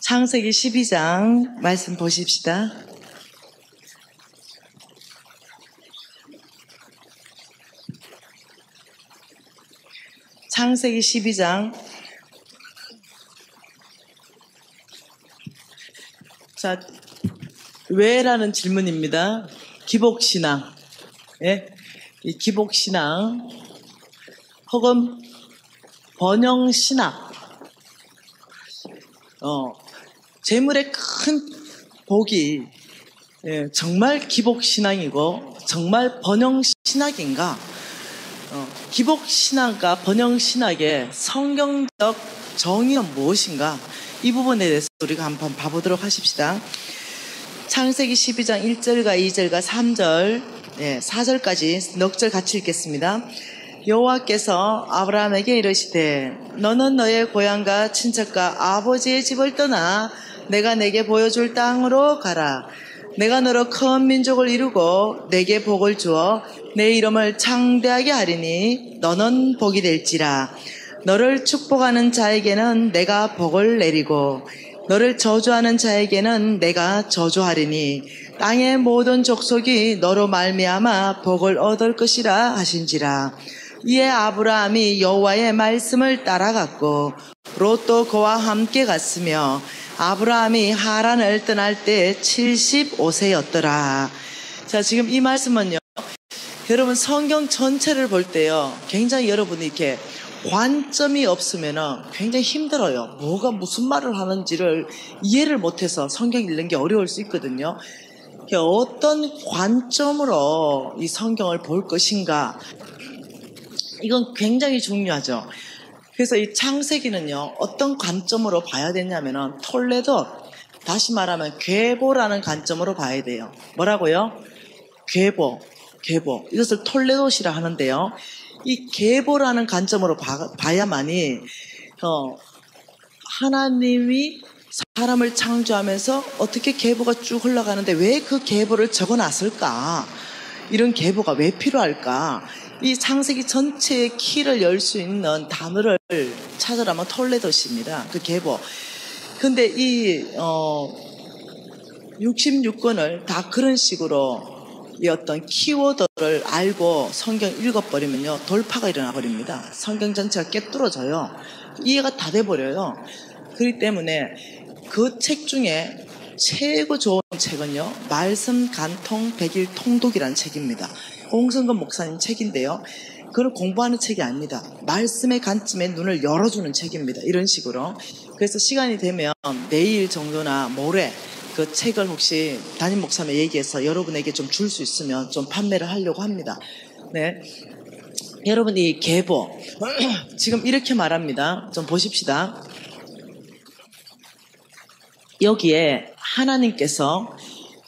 창세기 12장 말씀 보십시다. 창세기 12장. 자, 왜라는 질문입니다. 기복신앙. 예? 이 기복신앙 혹은 번영신앙. 재물의 큰 복이 정말 기복신앙이고 정말 번영신학인가? 기복신학과 번영신학의 성경적 정의는 무엇인가? 이 부분에 대해서 우리가 한번 봐보도록 하십시다. 창세기 12장 1절과 2절과 3절, 4절까지 넉 절 같이 읽겠습니다. 여호와께서 아브라함에게 이르시되 너는 너의 고향과 친척과 아버지의 집을 떠나 내가 내게 보여줄 땅으로 가라. 내가 너로 큰 민족을 이루고 내게 복을 주어 내 이름을 창대하게 하리니 너는 복이 될지라. 너를 축복하는 자에게는 내가 복을 내리고 너를 저주하는 자에게는 내가 저주하리니 땅의 모든 족속이 너로 말미암아 복을 얻을 것이라 하신지라. 이에 아브라함이 여호와의 말씀을 따라갔고 롯도 그와 함께 갔으며 아브라함이 하란을 떠날 때 75세였더라. 자, 지금 이 말씀은요, 여러분 성경 전체를 볼 때요, 굉장히 여러분이 이렇게 관점이 없으면 굉장히 힘들어요. 뭐가 무슨 말을 하는지를 이해를 못해서 성경 읽는 게 어려울 수 있거든요. 어떤 관점으로 이 성경을 볼 것인가, 이건 굉장히 중요하죠. 그래서 이 창세기는요, 어떤 관점으로 봐야 되냐면은 톨레도, 다시 말하면 괴보라는 관점으로 봐야 돼요. 뭐라고요? 괴보. 이것을 톨레도시라 하는데요. 이 괴보라는 관점으로 봐야만이 하나님이 사람을 창조하면서 어떻게 계보가 쭉 흘러가는데 왜 그 계보를 적어놨을까? 이런 계보가 왜 필요할까? 이 창세기 전체의 키를 열 수 있는 단어를 찾으라면 톨레도시입니다. 그 계보. 근데 이 66권을 다 그런 식으로 이 어떤 키워드를 알고 성경 읽어버리면요, 돌파가 일어나버립니다. 성경 전체가 깨뚫어져요. 이해가 다 돼버려요. 그렇기 때문에 그 책 중에 최고 좋은 책은요, 말씀 간통 백일 통독이라는 책입니다. 홍성근 목사님 책인데요, 그걸 공부하는 책이 아닙니다. 말씀의 관점에 눈을 열어주는 책입니다. 이런 식으로. 그래서 시간이 되면 내일 정도나 모레 그 책을 혹시 담임 목사님 얘기해서 여러분에게 좀 줄 수 있으면 좀 판매를 하려고 합니다. 네, 여러분 이 계보 지금 이렇게 말합니다. 좀 보십시다. 여기에 하나님께서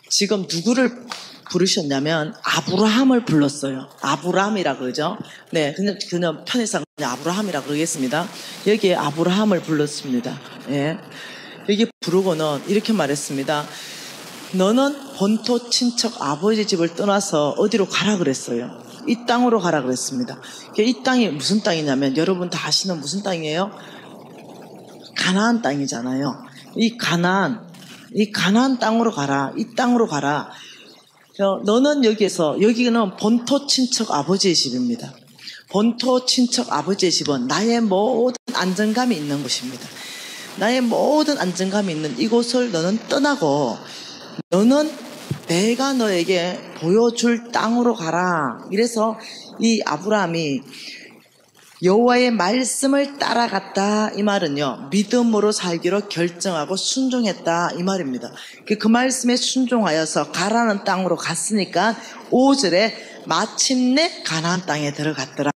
지금 누구를 부르셨냐면 아브라함을 불렀어요. 아브라함이라 그러죠. 네, 그냥 편의상 그냥 아브라함이라 그러겠습니다. 여기에 아브라함을 불렀습니다. 예. 여기 부르고는 이렇게 말했습니다. 너는 본토 친척 아버지 집을 떠나서 어디로 가라 그랬어요. 이 땅으로 가라 그랬습니다. 이 땅이 무슨 땅이냐면 여러분 다 아시는 무슨 땅이에요? 가나안 땅이잖아요. 이 가나안 땅으로 가라. 이 땅으로 가라. 너는 여기는 본토 친척 아버지의 집입니다. 본토 친척 아버지의 집은 나의 모든 안정감이 있는 곳입니다. 나의 모든 안정감이 있는 이곳을 너는 떠나고 너는 내가 너에게 보여줄 땅으로 가라. 이래서 이 아브라함이 여호와의 말씀을 따라갔다. 이 말은요, 믿음으로 살기로 결정하고 순종했다. 이 말입니다. 그 말씀에 순종하여서 가라는 땅으로 갔으니까 5절에 마침내 가나안 땅에 들어갔더라.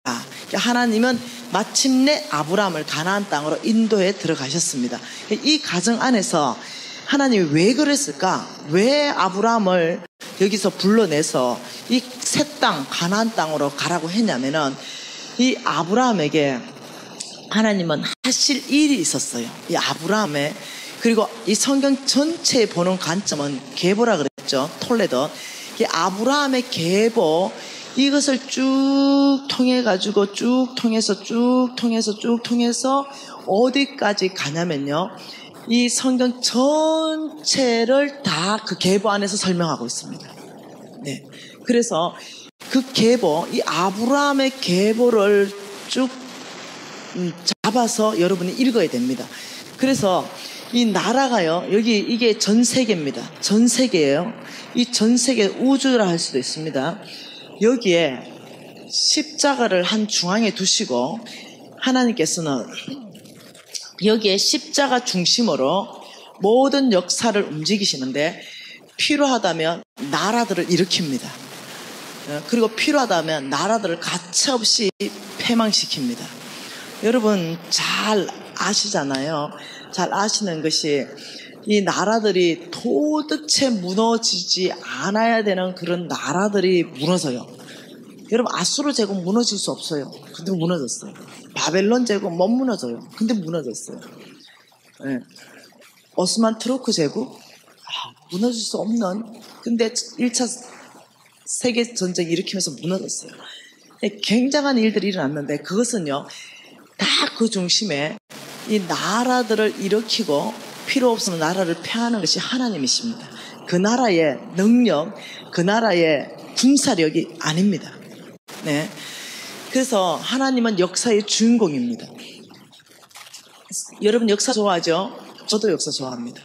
하나님은 마침내 아브라함을 가나안 땅으로 인도해 들어가셨습니다. 이 과정 안에서 하나님이 왜 그랬을까? 왜 아브라함을 여기서 불러내서 이 새 땅 가나안 땅으로 가라고 했냐면은 이 아브라함에게 하나님은 하실 일이 있었어요. 이 아브라함의, 그리고 이 성경 전체에 보는 관점은 계보라 그랬죠. 톨레도. 이 아브라함의 계보, 이것을 쭉 통해가지고 쭉 통해서 어디까지 가냐면요, 이 성경 전체를 다 그 계보 안에서 설명하고 있습니다. 네. 그래서 그 계보, 이 아브라함의 계보를 쭉 잡아서 여러분이 읽어야 됩니다. 그래서 이 나라가요, 여기 이게 전 세계입니다. 전 세계예요. 이 전 세계 우주라 할 수도 있습니다. 여기에 십자가를 한 중앙에 두시고 하나님께서는 여기에 십자가 중심으로 모든 역사를 움직이시는데 필요하다면 나라들을 일으킵니다. 그리고 필요하다면 나라들을 가차없이 패망시킵니다. 여러분 잘 아시잖아요. 잘 아시는 것이 이 나라들이 도대체 무너지지 않아야 되는 그런 나라들이 무너져요. 여러분 아수르 제국 무너질 수 없어요. 근데 무너졌어요. 바벨론 제국 못 무너져요. 근데 무너졌어요. 네. 오스만 투르크 제국 무너질 수 없는, 근데 1차 세계전쟁 일으키면서 무너졌어요. 굉장한 일들이 일어났는데 그것은요 다 그 중심에 이 나라들을 일으키고 필요 없으면 나라를 폐하는 것이 하나님이십니다. 그 나라의 능력, 그 나라의 군사력이 아닙니다. 네. 그래서 하나님은 역사의 주인공입니다. 여러분 역사 좋아하죠? 저도 역사 좋아합니다.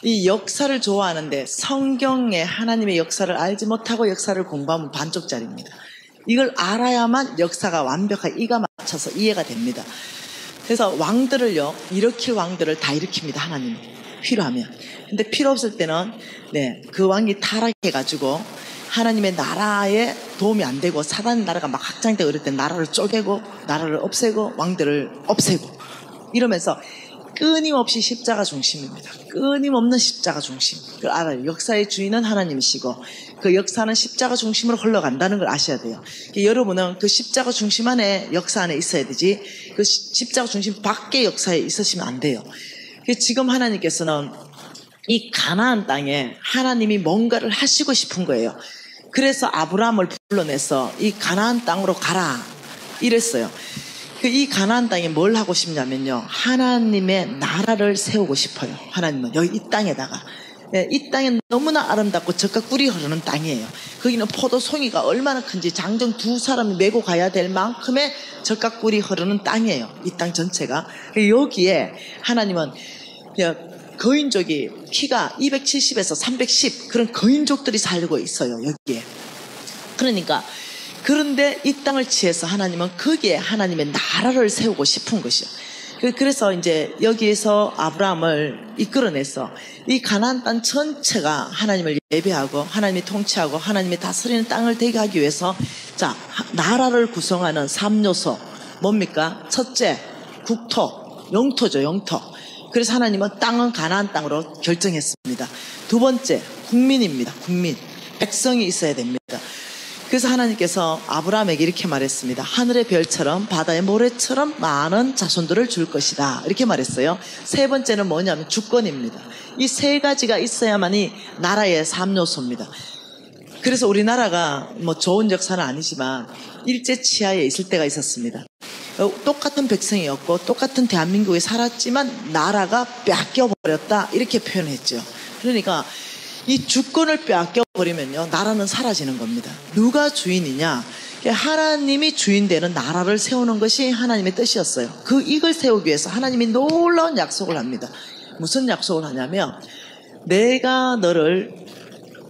이 역사를 좋아하는데 성경에 하나님의 역사를 알지 못하고 역사를 공부하면 반쪽짜리입니다. 이걸 알아야만 역사가 완벽하게 이가 맞춰서 이해가 됩니다. 그래서 왕들을요, 일으킬 왕들을 다 일으킵니다. 하나님이 필요하면. 근데 필요 없을 때는 그 왕이 타락해가지고 하나님의 나라에 도움이 안 되고 사단 나라가 막 확장되고 이럴 때 나라를 쪼개고 나라를 없애고 왕들을 없애고 이러면서 끊임없이 십자가 중심입니다. 끊임없는 십자가 중심. 그걸 알아요. 역사의 주인은 하나님이시고 그 역사는 십자가 중심으로 흘러간다는 걸 아셔야 돼요. 여러분은 그 십자가 중심 안에 역사 안에 있어야 되지 그 십자가 중심 밖의 역사에 있으시면 안 돼요. 지금 하나님께서는 이 가나안 땅에 하나님이 뭔가를 하시고 싶은 거예요. 그래서 아브라함을 불러내서 이 가나안 땅으로 가라 이랬어요. 이 가나안 땅에 뭘 하고 싶냐면요, 하나님의 나라를 세우고 싶어요. 하나님은 여기 이 땅에다가, 이 땅은 너무나 아름답고 젖과 꿀이 흐르는 땅이에요. 거기는 포도송이가 얼마나 큰지 장정 두 사람이 메고 가야 될 만큼의 젖과 꿀이 흐르는 땅이에요. 이 땅 전체가. 여기에 하나님은 거인족이 키가 270에서 310 그런 거인족들이 살고 있어요. 여기에. 그런데 이 땅을 취해서 하나님은 거기에 하나님의 나라를 세우고 싶은 것이요. 그래서 이제 여기에서 아브라함을 이끌어내서 이 가나안 땅 전체가 하나님을 예배하고 하나님이 통치하고 하나님이 다스리는 땅을 되게 하기 위해서 자, 나라를 구성하는 3요소 뭡니까? 첫째, 국토, 영토죠. 영토. 그래서 하나님은 땅은 가나안 땅으로 결정했습니다. 두 번째, 국민입니다. 국민. 백성이 있어야 됩니다. 그래서 하나님께서 아브라함에게 이렇게 말했습니다. 하늘의 별처럼 바다의 모래처럼 많은 자손들을 줄 것이다. 이렇게 말했어요. 세 번째는 뭐냐면 주권입니다. 이 세 가지가 있어야만이 나라의 3요소입니다. 그래서 우리나라가 뭐 좋은 역사는 아니지만 일제 치하에 있을 때가 있었습니다. 똑같은 백성이었고 똑같은 대한민국에 살았지만 나라가 뺏겨버렸다 이렇게 표현했죠. 그러니까 이 주권을 빼앗겨버리면요 나라는 사라지는 겁니다. 누가 주인이냐? 하나님이 주인되는 나라를 세우는 것이 하나님의 뜻이었어요. 이걸 세우기 위해서 하나님이 놀라운 약속을 합니다. 무슨 약속을 하냐면 내가 너를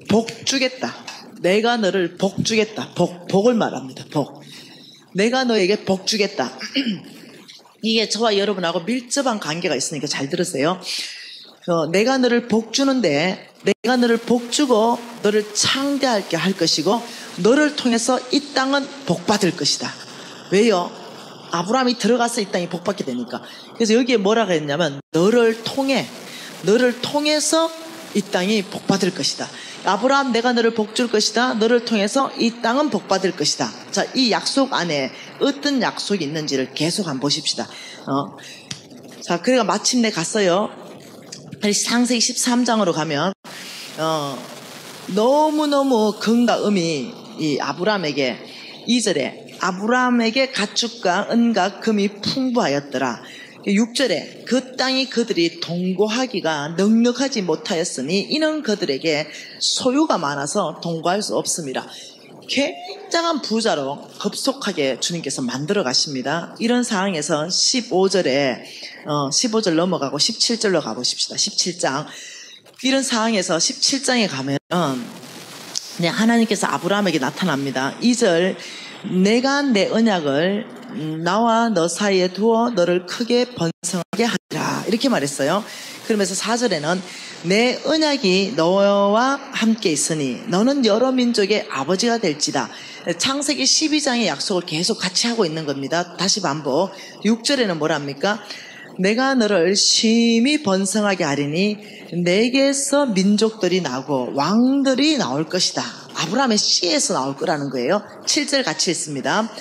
복주겠다. 내가 너를 복주겠다. 복을 말합니다. 복. 내가 너에게 복주겠다. 이게 저와 여러분하고 밀접한 관계가 있으니까 잘 들으세요. 내가 너를 복주는데 내가 너를 복주고 너를 창대하게 할 것이고 너를 통해서 이 땅은 복받을 것이다. 왜요? 아브라함이 들어가서 이 땅이 복받게 되니까. 그래서 여기에 뭐라고 했냐면 너를 통해서 이 땅이 복받을 것이다. 아브라함 내가 너를 복줄 것이다. 너를 통해서 이 땅은 복받을 것이다. 자, 이 약속 안에 어떤 약속이 있는지를 계속 한번 보십시다. 자, 그래가 마침내 갔어요. 창세기 13장으로 가면 너무너무 금과 음이 이 아브라함에게 2절에 아브라함에게 가축과 은과 금이 풍부하였더라. 6절에 그 땅이 그들이 동거하기가 넉넉하지 못하였으니 이는 그들에게 소유가 많아서 동거할 수 없습니다. 굉장한 부자로 급속하게 주님께서 만들어 가십니다. 이런 상황에서 15절 넘어가고 17절로 가보십시다. 17장. 이런 상황에서 17장에 가면 하나님께서 아브라함에게 나타납니다. 2절, 내가 내 언약을 나와 너 사이에 두어 너를 크게 번성하게 하리라, 이렇게 말했어요. 그러면서 4절에는 내 언약이 너와 함께 있으니 너는 여러 민족의 아버지가 될지다. 창세기 12장의 약속을 계속 같이 하고 있는 겁니다. 다시 반복. 6절에는 뭐랍니까? 내가 너를 심히 번성하게 하리니 내게서 민족들이 나고 왕들이 나올 것이다. 아브라함의 씨에서 나올 거라는 거예요. 7절 같이 있습니다.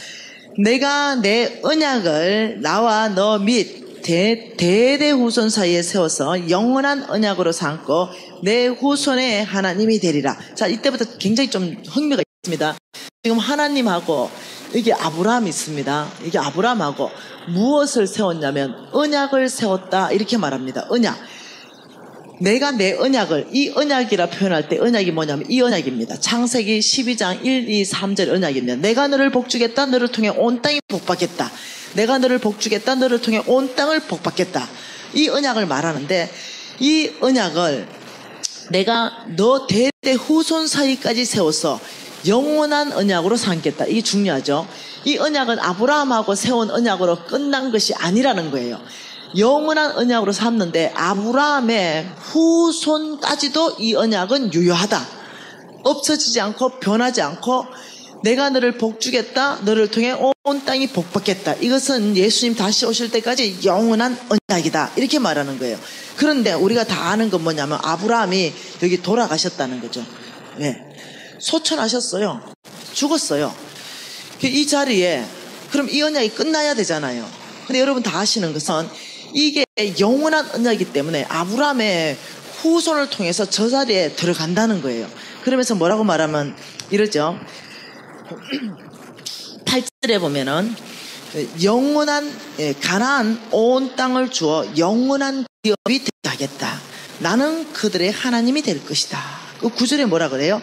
내가 내 언약을 나와 너 및 대대 후손 사이에 세워서 영원한 언약으로 삼고 내 후손의 하나님이 되리라. 자, 이때부터 굉장히 좀 흥미가 있습니다. 지금 하나님하고 이게 아브라함이 있습니다. 이게 아브라함하고 무엇을 세웠냐면 언약을 세웠다, 이렇게 말합니다. 언약. 내가 내 언약을, 이 언약이라 표현할 때 언약이 뭐냐면 이 언약입니다. 창세기 12장 1, 2, 3절 언약입니다. 내가 너를 복주겠다. 너를 통해 온 땅이 복받겠다. 내가 너를 복주겠다. 너를 통해 온 땅을 복받겠다. 이 언약을 말하는데, 이 언약을 내가 너 대대 후손 사이까지 세워서 영원한 언약으로 삼겠다. 이게 중요하죠. 이 언약은 아브라함하고 세운 언약으로 끝난 것이 아니라는 거예요. 영원한 언약으로 삼는데 아브라함의 후손까지도 이 언약은 유효하다. 없어지지 않고 변하지 않고 내가 너를 복주겠다. 너를 통해 온 땅이 복받겠다. 이것은 예수님 다시 오실 때까지 영원한 언약이다. 이렇게 말하는 거예요. 그런데 우리가 다 아는 건 뭐냐면 아브라함이 여기 돌아가셨다는 거죠. 네. 소천하셨어요. 죽었어요. 이 자리에 그럼 이 언약이 끝나야 되잖아요. 근데 여러분 다 아시는 것은 이게 영원한 언약이기 때문에 아브라함의 후손을 통해서 저 자리에 들어간다는 거예요. 그러면서 뭐라고 말하면 이러죠. 8절에 보면은 영원한 가나안 온 땅을 주어 영원한 기업이 되게 하겠다. 나는 그들의 하나님이 될 것이다. 그 9절에 뭐라 그래요?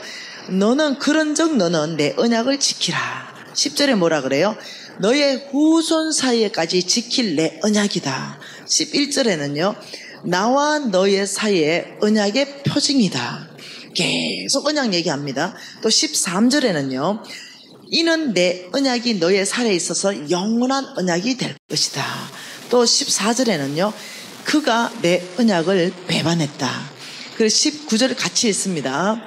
너는 그런즉 너는 내 언약을 지키라. 10절에 뭐라 그래요? 너의 후손 사이에까지 지킬 내 언약이다. 11절에는요, 나와 너의 사이에 언약의 표징이다. 계속 언약 얘기합니다. 또 13절에는요, 이는 내 언약이 너의 살에 있어서 영원한 언약이 될 것이다. 또 14절에는요, 그가 내 언약을 배반했다. 그래서 19절 같이 있습니다.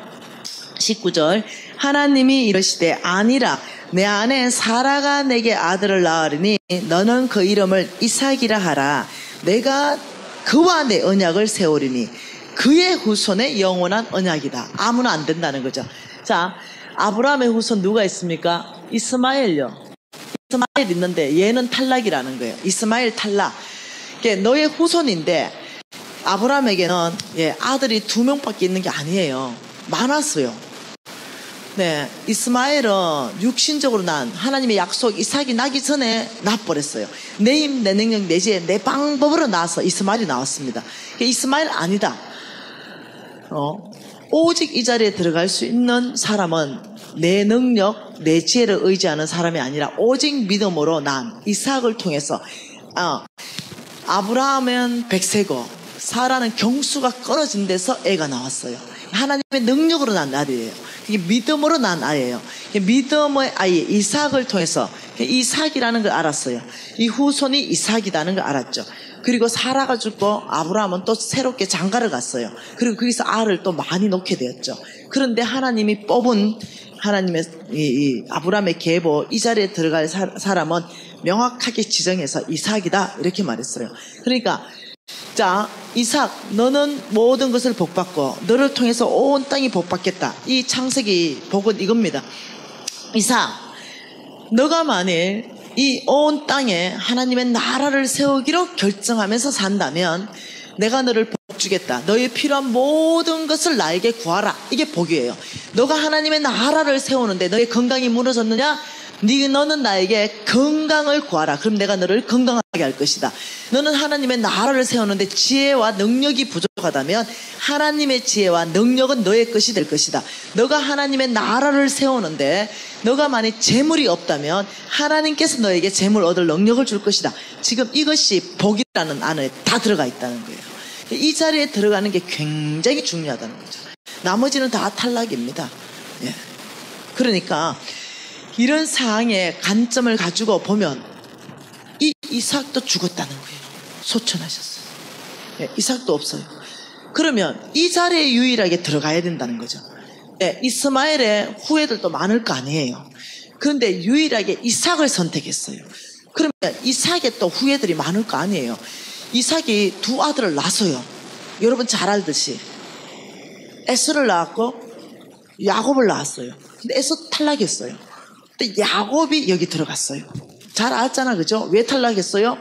19절, 하나님이 이르시되 아니라 내 아내 사라가 내게 아들을 낳으리니 너는 그 이름을 이삭이라 하라. 내가 그와 내 언약을 세우리니 그의 후손의 영원한 언약이다. 아무나 안 된다는 거죠. 자, 아브라함의 후손 누가 있습니까? 이스마엘요. 이스마엘 있는데 얘는 탈락이라는 거예요. 이스마엘 탈락. 너의 후손인데 아브라함에게는 아들이 2명밖에 있는 게 아니에요. 많았어요. 네, 이스마엘은 육신적으로 난 하나님의 약속 이삭이 나기 전에 낳아버렸어요. 내 힘, 내 능력, 내 지혜, 내 방법으로 나와서 이스마엘이 나왔습니다. 이스마엘 아니다. 오직 이 자리에 들어갈 수 있는 사람은 내 능력, 내 지혜를 의지하는 사람이 아니라 오직 믿음으로 난 이삭을 통해서 아브라함은 100세고 사라는 경수가 끊어진 데서 애가 나왔어요. 하나님의 능력으로 난 아들이에요. 이게 믿음으로 난 아이예요. 믿음의 아이 이삭을 통해서 이삭이라는 걸 알았어요. 이 후손이 이삭이라는 걸 알았죠. 그리고 사라가 죽고 아브라함은 또 새롭게 장가를 갔어요. 그리고 거기서 알을 또 많이 놓게 되었죠. 그런데 하나님이 뽑은 하나님의 이 아브라함의 계보 이 자리에 들어갈 사람은 명확하게 지정해서 이삭이다 이렇게 말했어요. 그러니까 자, 이삭, 너는 모든 것을 복받고 너를 통해서 온 땅이 복받겠다. 이 창세기 복은 이겁니다. 이삭, 너가 만일 이 온 땅에 하나님의 나라를 세우기로 결정하면서 산다면 내가 너를 복주겠다. 너의 필요한 모든 것을 나에게 구하라. 이게 복이에요. 너가 하나님의 나라를 세우는데 너의 건강이 무너졌느냐? 너는 나에게 건강을 구하라. 그럼 내가 너를 건강하게 할 것이다. 너는 하나님의 나라를 세우는데 지혜와 능력이 부족하다면 하나님의 지혜와 능력은 너의 것이 될 것이다. 너가 하나님의 나라를 세우는데 너가 만약 재물이 없다면 하나님께서 너에게 재물 얻을 능력을 줄 것이다. 지금 이것이 복이라는 안에 다 들어가 있다는 거예요. 이 자리에 들어가는 게 굉장히 중요하다는 거죠. 나머지는 다 탈락입니다. 예. 그러니까 이런 상황의 관점을 가지고 보면 이 이삭도 죽었다는 거예요. 소천하셨어요. 예, 이삭도 없어요. 그러면 이 자리에 유일하게 들어가야 된다는 거죠. 예, 이스마엘의 후예들도 많을 거 아니에요. 그런데 유일하게 이삭을 선택했어요. 그러면 이삭의 또 후예들이 많을 거 아니에요. 이삭이 두 아들을 낳았어요. 여러분 잘 알듯이 에서를 낳았고 야곱을 낳았어요. 근데 에서 탈락했어요. 근데 야곱이 여기 들어갔어요. 잘 알잖아, 그죠? 왜 탈락했어요?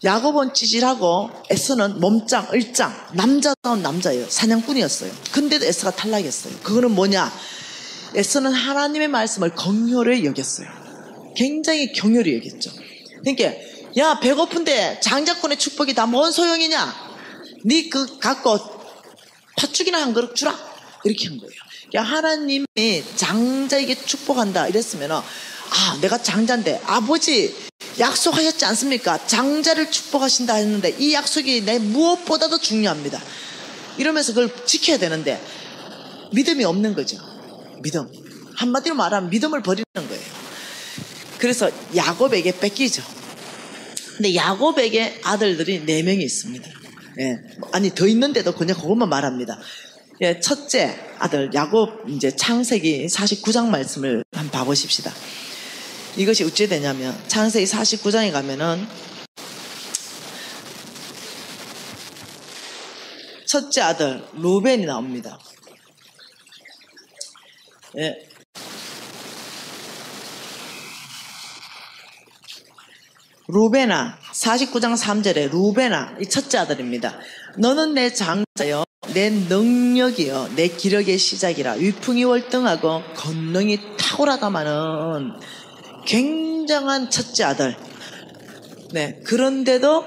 야곱은 찌질하고 에서는 몸짱, 을짱, 남자다운 남자예요. 사냥꾼이었어요. 근데도 에서가 탈락했어요. 그거는 뭐냐? 에서는 하나님의 말씀을 긍휼히 여겼어요. 굉장히 경휼히 여겼죠. 그러니까 야, 배고픈데 장자권의 축복이 다 뭔 소용이냐? 네 그 갖고 팥죽이나 한 그릇 주라. 이렇게 한 거예요. 그러니까 하나님이 장자에게 축복한다 이랬으면 내가 장자인데 아버지 약속하셨지 않습니까? 장자를 축복하신다 했는데 이 약속이 내 무엇보다도 중요합니다. 이러면서 그걸 지켜야 되는데 믿음이 없는 거죠. 믿음. 한마디로 말하면 믿음을 버리는 거예요. 그래서 야곱에게 뺏기죠. 근데 야곱에게 아들들이 4명이 있습니다. 예. 아니 더 있는데도 그냥 그것만 말합니다. 예, 첫째 아들 야곱 이제 창세기 49장 말씀을 한번 봐보십시다. 이것이 어찌 되냐면 창세기 49장에 가면은 첫째 아들 루벤이 나옵니다. 예. 루벤아 49장 3절에 루벤아 이 첫째 아들입니다. 너는 내 장자여 내 능력이여 내 기력의 시작이라. 위풍이 월등하고 권능이 탁월하다마는 굉장한 첫째 아들. 네, 그런데도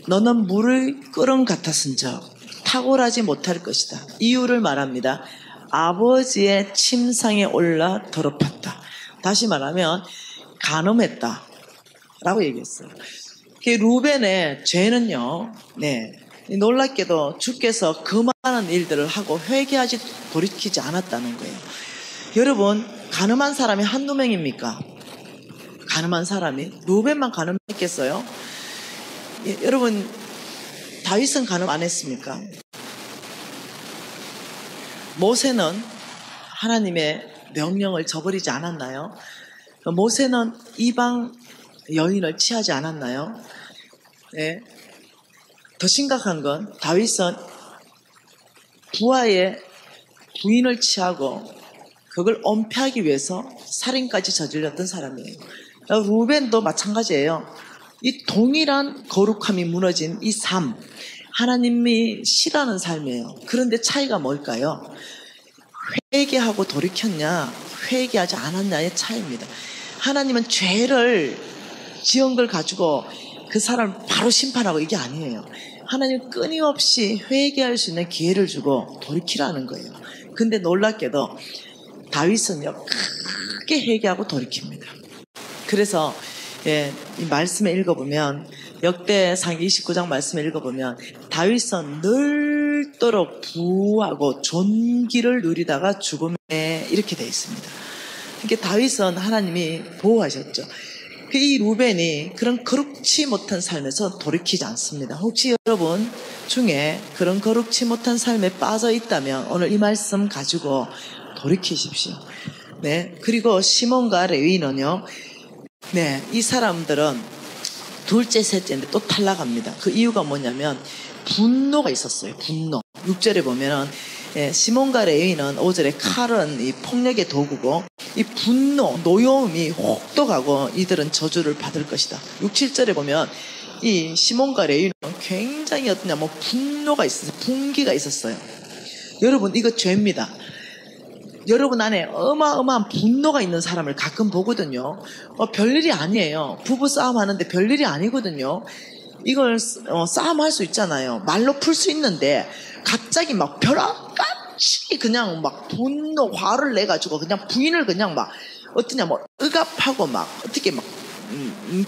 너는 물을 끓음 같았은즉 탁월하지 못할 것이다. 이유를 말합니다. 아버지의 침상에 올라 더럽혔다. 다시 말하면 간음했다 라고 얘기했어요. 루벤의 죄는요, 네, 놀랍게도 주께서 그 많은 일들을 하고 회개하지 돌이키지 않았다는 거예요. 여러분, 간음한 사람이 한두 명입니까? 간음한 사람이? 루벤만 간음했겠어요? 예, 여러분, 다윗은 간음 안 했습니까? 모세는 하나님의 명령을 저버리지 않았나요? 모세는 이방 여인을 취하지 않았나요? 네. 더 심각한 건 다윗은 부하의 부인을 취하고 그걸 은폐하기 위해서 살인까지 저질렀던 사람이에요. 루벤도 마찬가지예요. 이 동일한 거룩함이 무너진 이 삶, 하나님이 싫어하는 삶이에요. 그런데 차이가 뭘까요? 회개하고 돌이켰냐, 회개하지 않았냐의 차이입니다. 하나님은 죄를 지은 걸 가지고 그 사람을 바로 심판하고 이게 아니에요. 하나님은 끊임없이 회개할 수 있는 기회를 주고 돌이키라는 거예요. 근데 놀랍게도 다윗은요, 크게 회개하고 돌이킵니다. 그래서 이 말씀을 읽어보면 역대상 29장 말씀을 읽어보면 다윗은 늘도록 부하고 존귀를 누리다가 죽음에 이렇게 되어 있습니다. 그러니까 다윗은 하나님이 보호하셨죠. 이 루벤이 그런 거룩치 못한 삶에서 돌이키지 않습니다. 혹시 여러분 중에 그런 거룩치 못한 삶에 빠져 있다면 오늘 이 말씀 가지고 돌이키십시오. 네. 그리고 시몬과 레위는요, 네, 이 사람들은 둘째, 셋째인데 또 탈락합니다. 그 이유가 뭐냐면 분노가 있었어요. 분노. 6절에 보면은 시몬과 레위는 5절에 칼은 이 폭력의 도구고 이 분노, 노여움이 혹독하고 이들은 저주를 받을 것이다. 6, 7절에 보면 이 시몬과 레위는 굉장히 어떠냐, 분노가 있었어요. 분기가 있었어요. 여러분, 이거 죄입니다. 여러분 안에 어마어마한 분노가 있는 사람을 가끔 보거든요. 별일이 아니에요. 부부싸움 하는데 별일이 아니거든요. 이걸 싸움할 수 있잖아요. 말로 풀 수 있는데 갑자기 막 벼락같이 그냥 막 분노, 화를 내가지고 그냥 부인을 그냥 막 어떠냐 뭐 억압하고 막 어떻게 막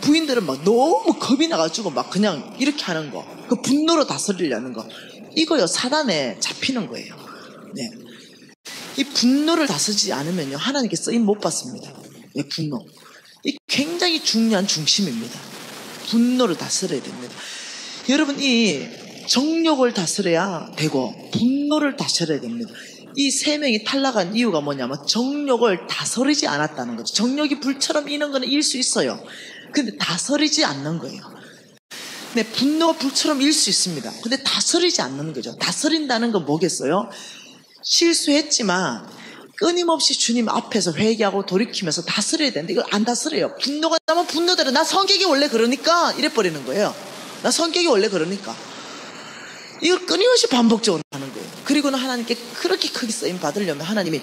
부인들은 막 너무 겁이 나가지고 막 그냥 이렇게 하는 거. 그 분노로 다스리려는 거. 이거요 사단에 잡히는 거예요. 네. 이 분노를 다스리지 않으면요 하나님께 쓰임 못 받습니다. 예, 분노. 이 굉장히 중요한 중심입니다. 분노를 다스려야 됩니다. 여러분 이 정욕을 다스려야 되고 분노를 다스려야 됩니다. 이 세 명이 탈락한 이유가 뭐냐면 정욕을 다스리지 않았다는 거죠. 정욕이 불처럼 이는 거는 일 수 있어요. 근데 다스리지 않는 거예요. 네, 분노가 불처럼 일 수 있습니다. 근데 다스리지 않는 거죠. 다스린다는 건 뭐겠어요? 실수했지만 끊임없이 주님 앞에서 회개하고 돌이키면서 다스려야 되는데 이걸 안 다스려요. 분노가 나면 분노대로 나 성격이 원래 그러니까 이래버리는 거예요. 나 성격이 원래 그러니까. 이걸 끊임없이 반복적으로 하는 거예요. 그리고는 하나님께 그렇게 크게 쓰임 받으려면 하나님이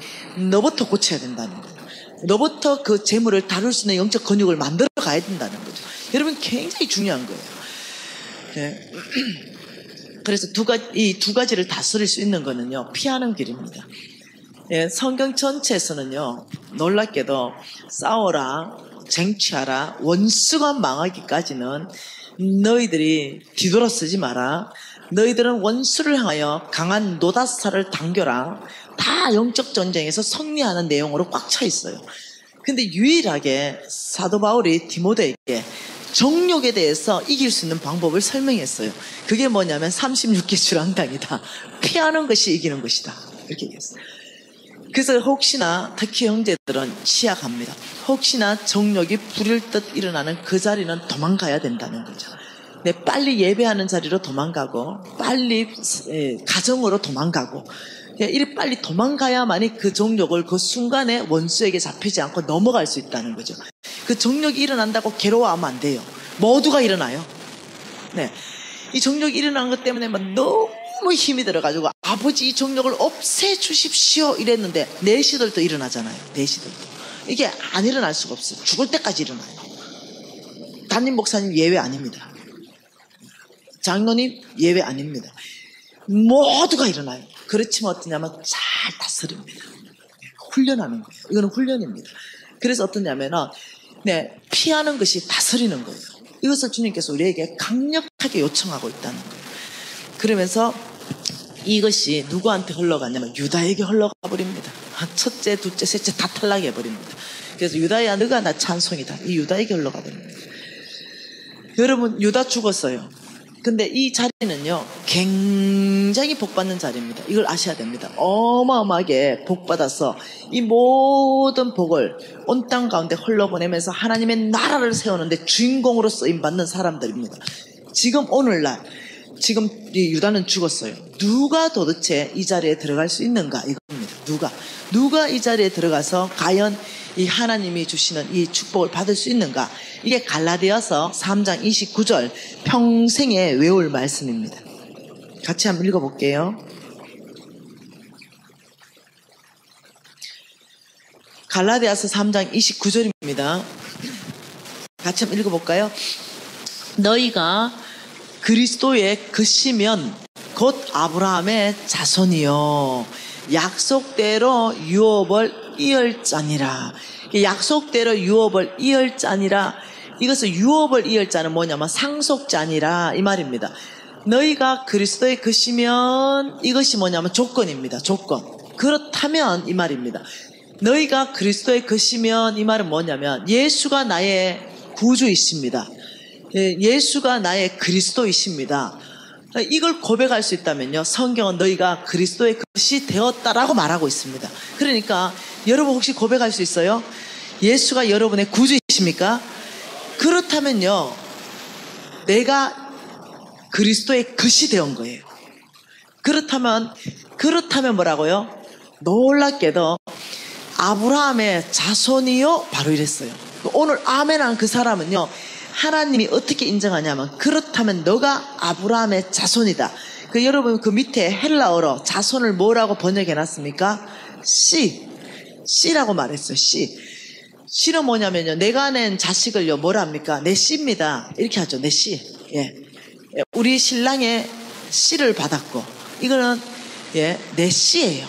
너부터 고쳐야 된다는 거예요. 너부터 그 재물을 다룰 수 있는 영적 근육을 만들어 가야 된다는 거죠. 여러분 굉장히 중요한 거예요. 네. 그래서 이 두 가지를 다스릴 수 있는 거는요 피하는 길입니다. 예, 성경 전체에서는요 놀랍게도 싸워라, 쟁취하라, 원수가 망하기까지는 너희들이 뒤돌아서지 마라, 너희들은 원수를 향하여 강한 노다사를 당겨라, 다 영적 전쟁에서 승리하는 내용으로 꽉 차 있어요. 근데 유일하게 사도 바울이 디모데에게 정욕에 대해서 이길 수 있는 방법을 설명했어요. 그게 뭐냐면 36개 주랑당이다. 피하는 것이 이기는 것이다. 이렇게 얘기했어요. 그래서 혹시나 특히 형제들은 취약합니다. 혹시나 정욕이 불일 듯 일어나는 그 자리는 도망가야 된다는 거죠. 네, 빨리 예배하는 자리로 도망가고 빨리 가정으로 도망가고 이리 빨리 도망가야만이 그 정욕을 그 순간에 원수에게 잡히지 않고 넘어갈 수 있다는 거죠. 그 정욕이 일어난다고 괴로워하면 안 돼요. 모두가 일어나요. 네, 이 정욕이 일어나는 것 때문에 막 너무 힘이 들어가지고 아버지 이 정욕을 없애주십시오 이랬는데 내시들도 일어나잖아요. 내시들도. 이게 안 일어날 수가 없어요. 죽을 때까지 일어나요. 담임 목사님 예외 아닙니다. 장로님 예외 아닙니다. 모두가 일어나요. 그렇지만 어떠냐면 잘 다스립니다. 훈련하는 거예요. 이거는 훈련입니다. 그래서 어떠냐면은 네, 피하는 것이 다스리는 거예요. 이것을 주님께서 우리에게 강력하게 요청하고 있다는 거예요. 그러면서 이것이 누구한테 흘러가냐면 유다에게 흘러가 버립니다. 첫째, 둘째, 셋째 다 탈락해 버립니다. 그래서 유다야 너가 나 찬송이다. 이 유다에게 흘러가 버립니다. 여러분 유다 죽었어요. 근데 이 자리는요 굉장히 복받는 자리입니다. 이걸 아셔야 됩니다. 어마어마하게 복받아서 이 모든 복을 온 땅 가운데 흘러보내면서 하나님의 나라를 세우는데 주인공으로 쓰임받는 사람들입니다. 지금 오늘날 지금 이 유다는 죽었어요. 누가 도대체 이 자리에 들어갈 수 있는가 이겁니다. 누가 이 자리에 들어가서 과연 이 하나님이 주시는 이 축복을 받을 수 있는가. 이게 갈라디아서 3장 29절 평생에 외울 말씀입니다. 같이 한번 읽어볼게요. 갈라디아서 3장 29절입니다. 같이 한번 읽어볼까요? 너희가 그리스도의 것이면 곧 아브라함의 자손이요 약속대로 유업을 이을 자니라. 약속대로 유업을 이을 자니라. 이것을 유업을 이을 자는 뭐냐면 상속자니라 이 말입니다. 너희가 그리스도의 것이면 이것이 뭐냐면 조건입니다. 조건. 그렇다면 이 말입니다. 너희가 그리스도의 것이면 이 말은 뭐냐면 예수가 나의 구주이십니다. 예수가 나의 그리스도이십니다. 이걸 고백할 수 있다면요 성경은 너희가 그리스도의 것이 되었다라고 말하고 있습니다. 그러니까 여러분 혹시 고백할 수 있어요? 예수가 여러분의 구주이십니까? 그렇다면요 내가 그리스도의 것이 되온 거예요. 그렇다면 뭐라고요? 놀랍게도 아브라함의 자손이요 바로 이랬어요. 오늘 아멘한 그 사람은요 하나님이 어떻게 인정하냐면 그렇다면 너가 아브라함의 자손이다. 여러분 그 밑에 헬라어로 자손을 뭐라고 번역해 놨습니까? 씨. 씨라고 말했어요. 씨. 씨는 뭐냐면요. 내가 낸 자식을요. 뭐라 합니까? 내 씨입니다. 이렇게 하죠. 내 씨. 예. 우리 신랑의 씨를 받았고, 이거는, 예, 내 씨예요.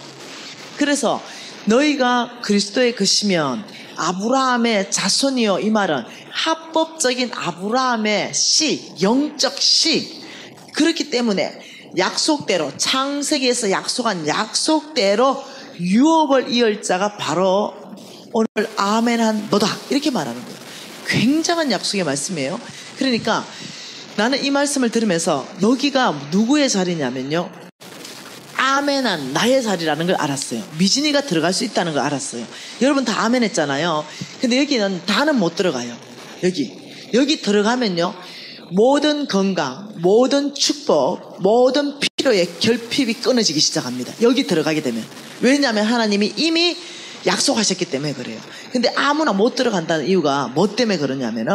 그래서 너희가 그리스도의 것이면 아브라함의 자손이요. 이 말은 합법적인 아브라함의 씨, 영적 씨. 그렇기 때문에 약속대로, 창세기에서 약속한 약속대로 유업을 이을 자가 바로 오늘 아멘한 너다. 이렇게 말하는 거예요. 굉장한 약속의 말씀이에요. 그러니까 나는 이 말씀을 들으면서 여기가 누구의 자리냐면요. 아멘한 나의 자리라는 걸 알았어요. 미진이가 들어갈 수 있다는 걸 알았어요. 여러분 다 아멘 했잖아요. 근데 여기는 다는 못 들어가요. 여기 들어가면요. 모든 건강, 모든 축복, 모든 필요의 결핍이 끊어지기 시작합니다. 여기 들어가게 되면. 왜냐하면 하나님이 이미 약속하셨기 때문에 그래요. 근데 아무나 못 들어간다는 이유가 뭐 때문에 그러냐면은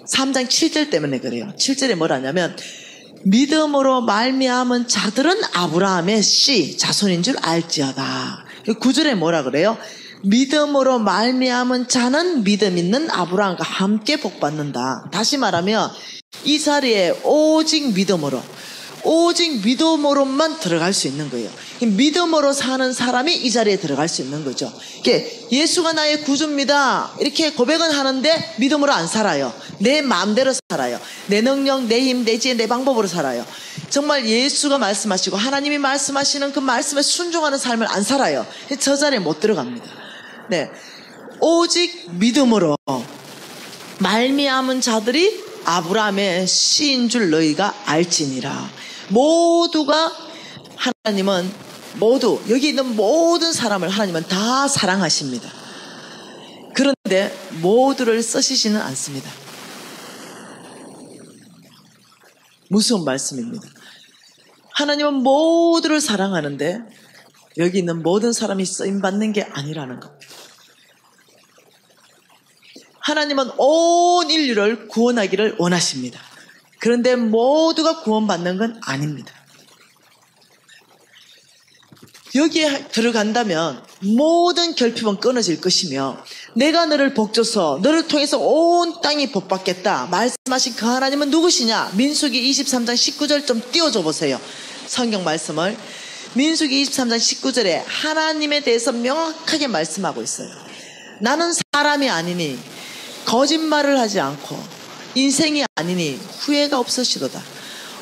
3장 7절 때문에 그래요. 7절에 뭐라냐면 믿음으로 말미암은 자들은 아브라함의 씨 자손인 줄 알지어다. 9절에 뭐라 그래요? 믿음으로 말미암은 자는 믿음 있는 아브라함과 함께 복받는다. 다시 말하면 이 자리에 오직 믿음으로만 들어갈 수 있는 거예요. 믿음으로 사는 사람이 이 자리에 들어갈 수 있는 거죠. 예수가 나의 구주입니다. 이렇게 고백은 하는데 믿음으로 안 살아요. 내 마음대로 살아요. 내 능력, 내 힘, 내 지혜, 내 방법으로 살아요. 정말 예수가 말씀하시고 하나님이 말씀하시는 그 말씀에 순종하는 삶을 안 살아요. 저 자리에 못 들어갑니다. 네, 오직 믿음으로 말미암은 자들이 아브라함의 씨인 줄 너희가 알지니라. 모두가 하나님은 여기 있는 모든 사람을 하나님은 다 사랑하십니다. 그런데 모두를 쓰시지는 않습니다. 무서운 말씀입니다. 하나님은 모두를 사랑하는데 여기 있는 모든 사람이 쓰임받는 게 아니라는 겁니다. 하나님은 온 인류를 구원하기를 원하십니다. 그런데 모두가 구원받는 건 아닙니다. 여기에 들어간다면 모든 결핍은 끊어질 것이며 내가 너를 복줘서 너를 통해서 온 땅이 복받겠다 말씀하신 그 하나님은 누구시냐? 민수기 23장 19절 좀 띄워줘 보세요. 성경 말씀을 민수기 23장 19절에 하나님에 대해서 명확하게 말씀하고 있어요. 나는 사람이 아니니 거짓말을 하지 않고 인생이 아니니 후회가 없으시도다.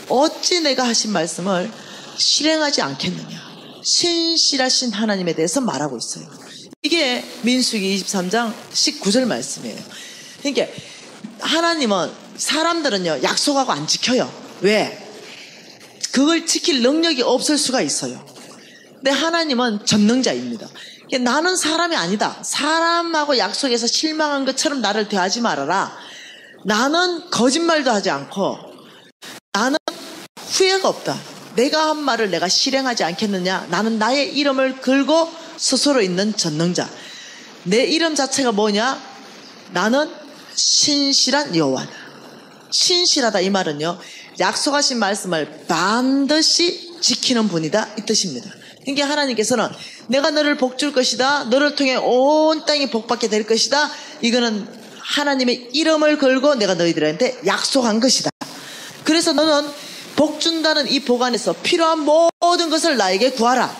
어찌 내가 하신 말씀을 실행하지 않겠느냐. 신실하신 하나님에 대해서 말하고 있어요. 이게 민수기 23장 19절 말씀이에요. 그러니까 하나님은 사람들은요 약속하고 안 지켜요. 왜? 그걸 지킬 능력이 없을 수가 있어요. 근데 하나님은 전능자입니다. 그러니까 나는 사람이 아니다. 사람하고 약속해서 실망한 것처럼 나를 대하지 말아라. 나는 거짓말도 하지 않고 나는 후회가 없다. 내가 한 말을 내가 실행하지 않겠느냐. 나는 나의 이름을 걸고 스스로 있는 전능자. 내 이름 자체가 뭐냐? 나는 신실한 여호와다. 신실하다 이 말은요 약속하신 말씀을 반드시 지키는 분이다 이 뜻입니다. 그러니까 하나님께서는 내가 너를 복줄 것이다. 너를 통해 온 땅이 복받게 될 것이다. 이거는 하나님의 이름을 걸고 내가 너희들한테 약속한 것이다. 그래서 너는 복준다는 이 복 안에서 필요한 모든 것을 나에게 구하라.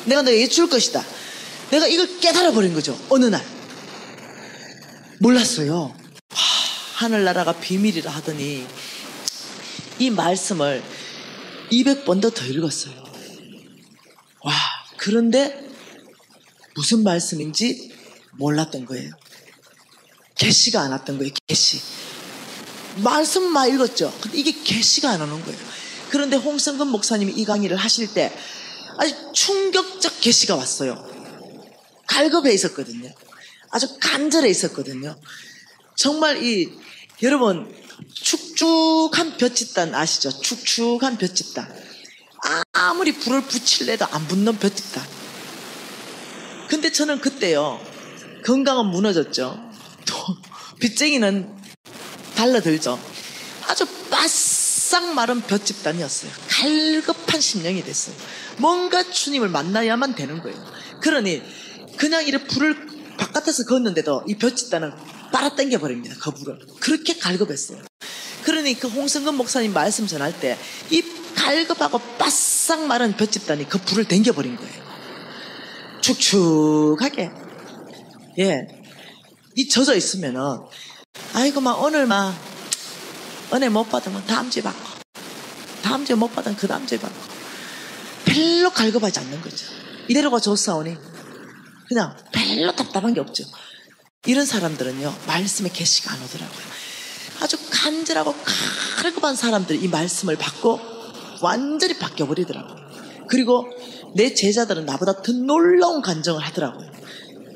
내가 너에게 줄 것이다. 내가 이걸 깨달아 버린 거죠. 어느 날 몰랐어요. 하늘나라가 비밀이라 하더니 이 말씀을 200번도 더 읽었어요. 와, 그런데 무슨 말씀인지 몰랐던 거예요. 계시가 안 왔던 거예요. 계시. 말씀만 읽었죠. 근데 이게 계시가 안 오는 거예요. 그런데 홍성근 목사님이 이 강의를 하실 때 아주 충격적 계시가 왔어요. 갈급해 있었거든요. 아주 간절해 있었거든요. 정말 여러분 축축한 볏짚단 아시죠? 축축한 볏짚단. 아무리 불을 붙일래도 안 붙는 볏짚단. 근데 저는 그때요 건강은 무너졌죠. 또 빚쟁이는 달라들죠. 아주 바싹 마른 볏짚단이었어요. 갈급한 심령이 됐어요. 뭔가 주님을 만나야만 되는 거예요. 그러니 그냥 이렇게 불을 바깥에서 걷는데도 이 볕집단은 빨아당겨 버립니다. 그 불을. 그렇게 갈급했어요. 그러니 그 홍성근 목사님 말씀 전할 때 이 갈급하고 바싹 마른 볕집단이 그 불을 당겨버린 거예요. 축축하게. 예. 이 젖어 있으면은, 아이고, 막 오늘 막 은혜 못 받으면 다음 주에 받고, 다음 주에 못 받으면 그 다음 주에 받고, 별로 갈급하지 않는 거죠. 이대로가 좋사오니 그냥 별로 답답한 게 없죠. 이런 사람들은요, 말씀에 개시가 안 오더라고요. 아주 간절하고 갈급한 사람들이 이 말씀을 받고 완전히 바뀌어버리더라고요. 그리고 내 제자들은 나보다 더 놀라운 간정을 하더라고요.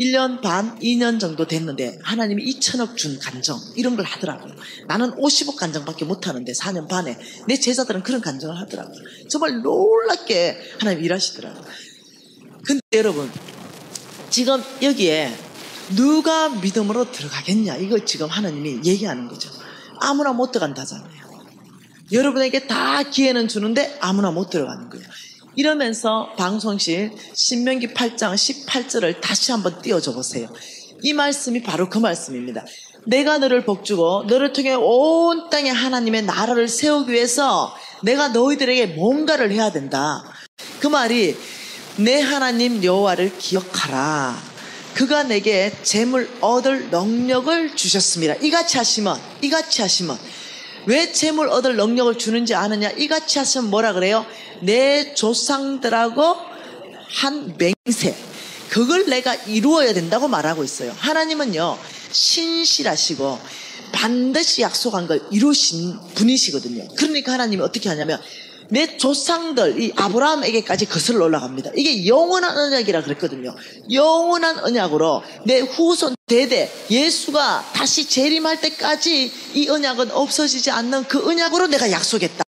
1년 반, 2년 정도 됐는데 하나님이 2천억 준 간정, 이런 걸 하더라고요. 나는 50억 간정밖에 못하는데 4년 반에 내 제자들은 그런 간정을 하더라고요. 정말 놀랍게 하나님 일하시더라고요. 근데 여러분, 지금 여기에 누가 믿음으로 들어가겠냐, 이걸 지금 하나님이 얘기하는 거죠. 아무나 못 들어간다잖아요. 여러분에게 다 기회는 주는데 아무나 못 들어가는 거예요. 이러면서 방송실 신명기 8장 18절을 다시 한번 띄워줘 보세요. 이 말씀이 바로 그 말씀입니다. 내가 너를 복주고 너를 통해 온 땅에 하나님의 나라를 세우기 위해서 내가 너희들에게 뭔가를 해야 된다. 그 말이 내 하나님 여호와를 기억하라. 그가 내게 재물 얻을 능력을 주셨습니다. 이같이 하시면 왜 재물 얻을 능력을 주는지 아느냐? 이같이 하시면 뭐라 그래요? 내 조상들하고 한 맹세, 그걸 내가 이루어야 된다고 말하고 있어요. 하나님은요, 신실하시고 반드시 약속한 걸 이루신 분이시거든요. 그러니까 하나님이 어떻게 하냐면 내 조상들, 이 아브라함에게까지 거슬러 올라갑니다. 이게 영원한 언약이라 그랬거든요. 영원한 언약으로 내 후손 대대 예수가 다시 재림할 때까지 이 언약은 없어지지 않는 그 언약으로 내가 약속했다.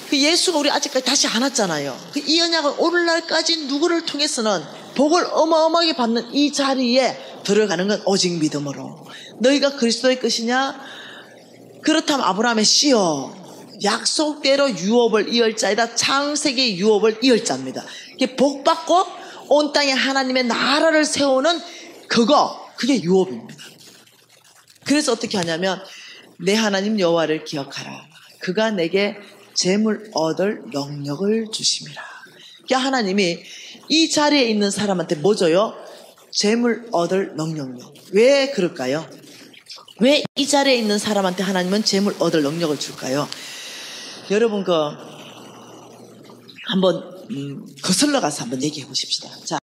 그 예수가 우리 아직까지 다시 안 왔잖아요. 이 언약은 오늘날까지 누구를 통해서는 복을 어마어마하게 받는 이 자리에 들어가는 건 오직 믿음으로. 너희가 그리스도의 것이냐? 그렇다면 아브라함의 씨여, 약속대로 유업을 이을 자이다. 창세기 유업을 이을 자입니다. 이게 복 받고 온 땅에 하나님의 나라를 세우는 그게 유업입니다. 그래서 어떻게 하냐면 내 하나님 여호와를 기억하라. 그가 내게 재물 얻을 능력을 주심이라. 그러니까 하나님이 이 자리에 있는 사람한테 뭐 줘요? 재물 얻을 능력요. 왜 그럴까요? 왜 이 자리에 있는 사람한테 하나님은 재물 얻을 능력을 줄까요? 여러분 한번 거슬러 가서 한번 얘기해 보십시다. 자,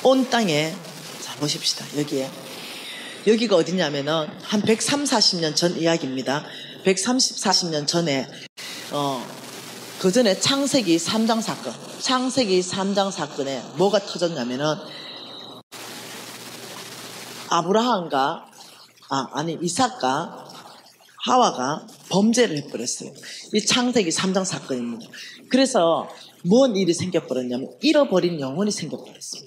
온 땅에 자 보십시다. 여기가 어디냐면은 한 130~140년 전 이야기입니다. 130~140년 전에 그 전에 창세기 3장 사건에 뭐가 터졌냐면은 이삭과 하와가 범죄를 해버렸어요. 이 창세기 3장 사건입니다. 그래서 뭔 일이 생겨버렸냐면 잃어버린 영혼이 생겨버렸어요.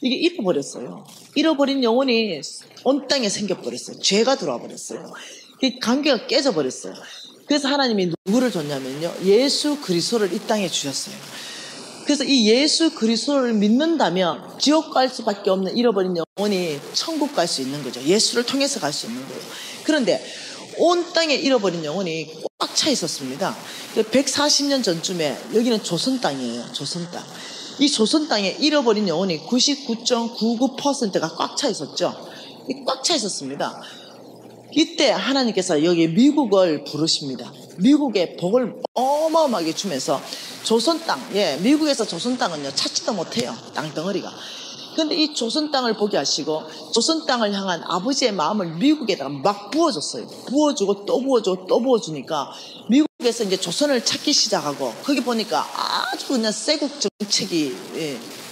이게 잃어버렸어요. 잃어버린 영혼이 온 땅에 생겨버렸어요. 죄가 들어와 버렸어요. 이 관계가 깨져버렸어요. 그래서 하나님이 누구를 줬냐면요, 예수 그리스도를 이 땅에 주셨어요. 그래서 이 예수 그리스도를 믿는다면 지옥 갈 수밖에 없는 잃어버린 영혼이 천국 갈 수 있는 거죠. 예수를 통해서 갈 수 있는 거예요. 그런데 온 땅에 잃어버린 영혼이 꽉 차 있었습니다. 140년 전쯤에 여기는 조선 땅이에요. 조선 땅. 이 조선 땅에 잃어버린 영혼이 99.99%가 꽉 차 있었죠. 꽉 차 있었습니다. 이때 하나님께서 여기 미국을 부르십니다. 미국에 복을 어마어마하게 주면서 조선 땅, 미국에서 조선 땅은요, 찾지도 못해요. 땅덩어리가. 그런데 이 조선 땅을 보게 하시고 조선 땅을 향한 아버지의 마음을 미국에다가 막 부어줬어요. 부어주고 또 부어주고 또 부어주니까 미국에서 이제 조선을 찾기 시작하고, 거기 보니까 아주 그냥 쇄국 정책이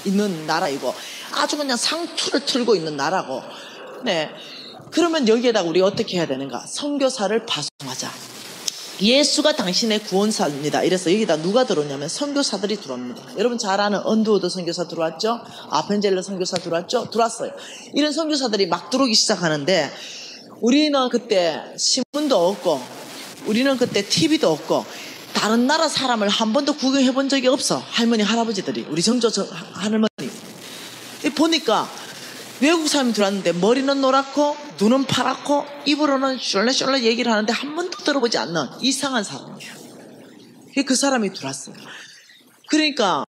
있는 나라이고 아주 그냥 상투를 틀고 있는 나라고. 네. 그러면 여기에다가 우리 어떻게 해야 되는가? 선교사를 파송하자. 예수가 당신의 구원사입니다. 이래서 여기다 누가 들어오냐면 선교사들이 들어옵니다. 여러분 잘 아는 언드우드 선교사 들어왔죠? 아펜젤러 선교사 들어왔어요. 이런 선교사들이 막 들어오기 시작하는데, 우리는 그때 신문도 없고 우리는 그때 TV도 없고 다른 나라 사람을 한 번도 구경해 본 적이 없어. 할머니 할아버지들이, 우리 정조 할머니 보니까 외국 사람이 들어왔는데 머리는 노랗고 눈은 파랗고 입으로는 쫄래쫄래 얘기를 하는데 한 번도 들어보지 않는 이상한 사람이에요. 그 사람이 들어왔어요. 그러니까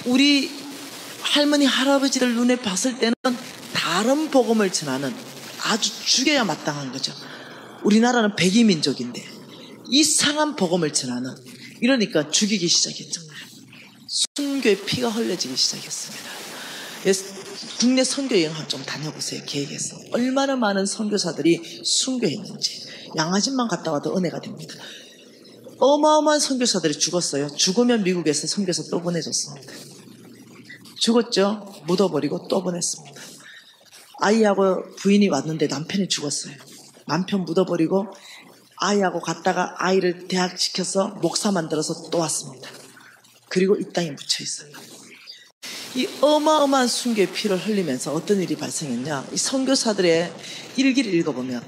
우리 할머니 할아버지들 눈에 봤을 때는 다른 복음을 전하는 아주 죽여야 마땅한 거죠. 우리나라는 백이민족인데 이상한 복음을 전하는, 이러니까 죽이기 시작했죠. 순교의 피가 흘려지기 시작했습니다. 국내 선교 여행 좀 다녀보세요. 계획해서 얼마나 많은 선교사들이 순교했는지. 양아진만 갔다 와도 은혜가 됩니다. 어마어마한 선교사들이 죽었어요. 죽으면 미국에서 선교사 또 보내줬습니다. 죽었죠. 묻어버리고 또 보냈습니다. 아이하고 부인이 왔는데 남편이 죽었어요. 남편 묻어버리고 아이하고 갔다가 아이를 대학시켜서 목사 만들어서 또 왔습니다. 그리고 이 땅에 묻혀 있어요. 이 어마어마한 순교의 피를 흘리면서 어떤 일이 발생했냐, 이 선교사들의 일기를 읽어보면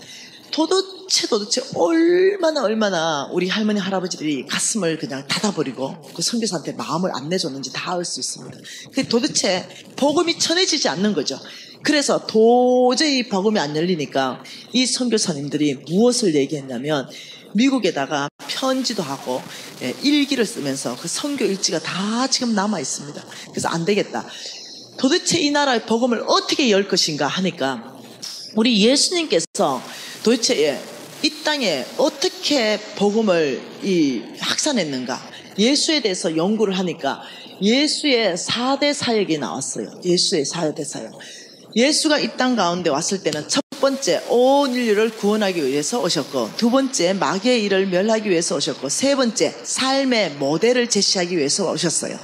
도대체 얼마나 우리 할머니 할아버지들이 가슴을 그냥 닫아버리고 그 선교사한테 마음을 안 내줬는지 다 알 수 있습니다. 도대체 복음이 전해지지 않는 거죠. 그래서 도저히 복음이 안 열리니까 이 선교사님들이 무엇을 얘기했냐면 미국에다가 편지도 하고 일기를 쓰면서 그 선교 일지가 다 지금 남아 있습니다. 그래서 안 되겠다. 도대체 이 나라의 복음을 어떻게 열 것인가 하니까 우리 예수님께서 도대체 이 땅에 어떻게 복음을 확산했는가, 예수에 대해서 연구를 하니까 예수의 4대 사역이 나왔어요. 예수의 4대 사역. 예수가 이 땅 가운데 왔을 때는 첫 번째 온 인류를 구원하기 위해서 오셨고, 두 번째 마귀의 일을 멸하기 위해서 오셨고, 세 번째 삶의 모델을 제시하기 위해서 오셨어요.